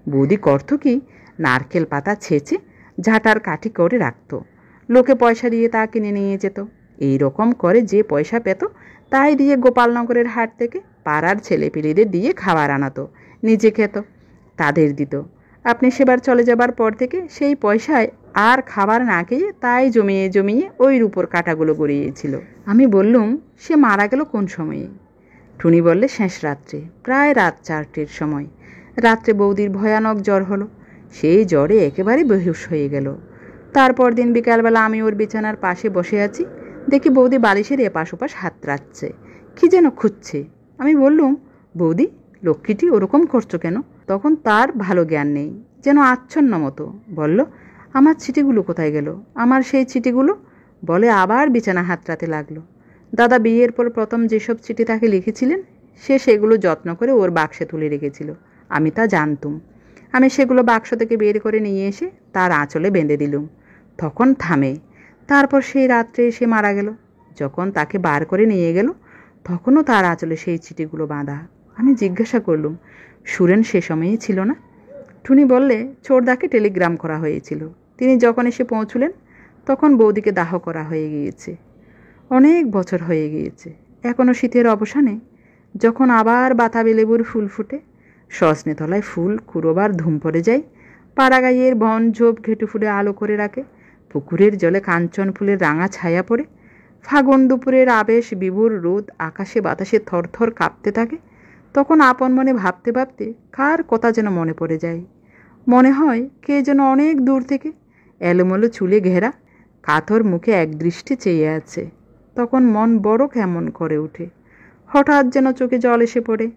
বৌদি করত কি, নারকেল পাতা ছেঁচে ঝাঁটার কাঠি করে রাখত, লোকে পয়সা দিয়ে তা কিনে নিয়ে যেত। এই রকম করে যে পয়সা পেত তাই দিয়ে গোপালনগরের হাট থেকে পাড়ার ছেলেপিলেদের দিয়ে খাবার আনাতো, নিজে খেত, তাদের দিত। আপনি সেবার চলে যাবার পর থেকে সেই পয়সায় আর খাবার না খেয়ে তাই জমিয়ে জমিয়ে ওই রূপোর কাঁটাগুলো গড়িয়েছিল। আমি বললুম, সে মারা গেল কোন সময়ে? টুনি বললে, শেষ রাত্রে, প্রায় রাত 4টের সময়। রাত্রে বৌদির ভয়ানক জ্বর হলো। সেই জ্বরে একেবারে বেহুশ হয়ে গেল। তারপর দিন বিকালবেলা আমি ওর বিছানার পাশে বসে আছি, দেখি বৌদি বালিশের এপাশ ওপাশ হাত রাখছে, কি যেন খুঁজছে। আমি বললুম, বৌদি, লক্ষ্মীটি ওরকম করছো কেন? তখন তার ভালো জ্ঞান নেই, যেন আচ্ছন্ন মতো বলল, আমার চিঠিগুলো কোথায় গেল? আমার সেই চিঠিগুলো? বলে আবার বিছানা হাতড়াতে লাগলো। দাদা বিয়ের পর প্রথম যেসব চিঠি তাকে লিখেছিলেন সে সেগুলো যত্ন করে ওর বাক্সে তুলে রেখেছিল। আমি তা জানতুম। আমি সেগুলো বাক্স থেকে বের করে নিয়ে এসে তার আঁচলে বেঁধে দিলুম। তখন থামে। তারপর সেই রাত্রে এসে মারা গেল। যখন তাকে বার করে নিয়ে গেল তখনও তার আঁচলে সেই চিঠিগুলো বাঁধা। আমি জিজ্ঞাসা করলুম, সুরেন সে সময়ই ছিল না? টুনি বললে, ছোড়দাকে টেলিগ্রাম করা হয়েছিল। তিনি যখন এসে পৌঁছলেন তখন বৌদিকে দাহ করা হয়ে গিয়েছে। অনেক বছর হয়ে গিয়েছে। এখনও শীতের অবসানে যখন আবার বাতাবি লেবুর ফুল ফুটে, সজনে তলায় ফুল কুড়োবার ধুম পড়ে যায়, পাড়াগাঁয়ের বন ঝোপ ঘেটু ফুলে আলো করে রাখে, পুকুরের জলে কাঞ্চন ফুলের রাঙা ছায়া পড়ে, ফাগুন দুপুরের আবেশ বিভোর রোদ আকাশে বাতাসে থরথর কাঁপতে থাকে, তখন আপন মনে ভাবতে ভাবতে কার কথা যেন মনে পড়ে যায়। মনে হয় কে যেন অনেক দূর থেকে এলোমেলো চুলে ঘেরা কাতর মুখে একদৃষ্টে চেয়ে আছে। তখন মন বড় কেমন করে ওঠে। হঠাৎ যেন চোখে জল এসে পড়ে।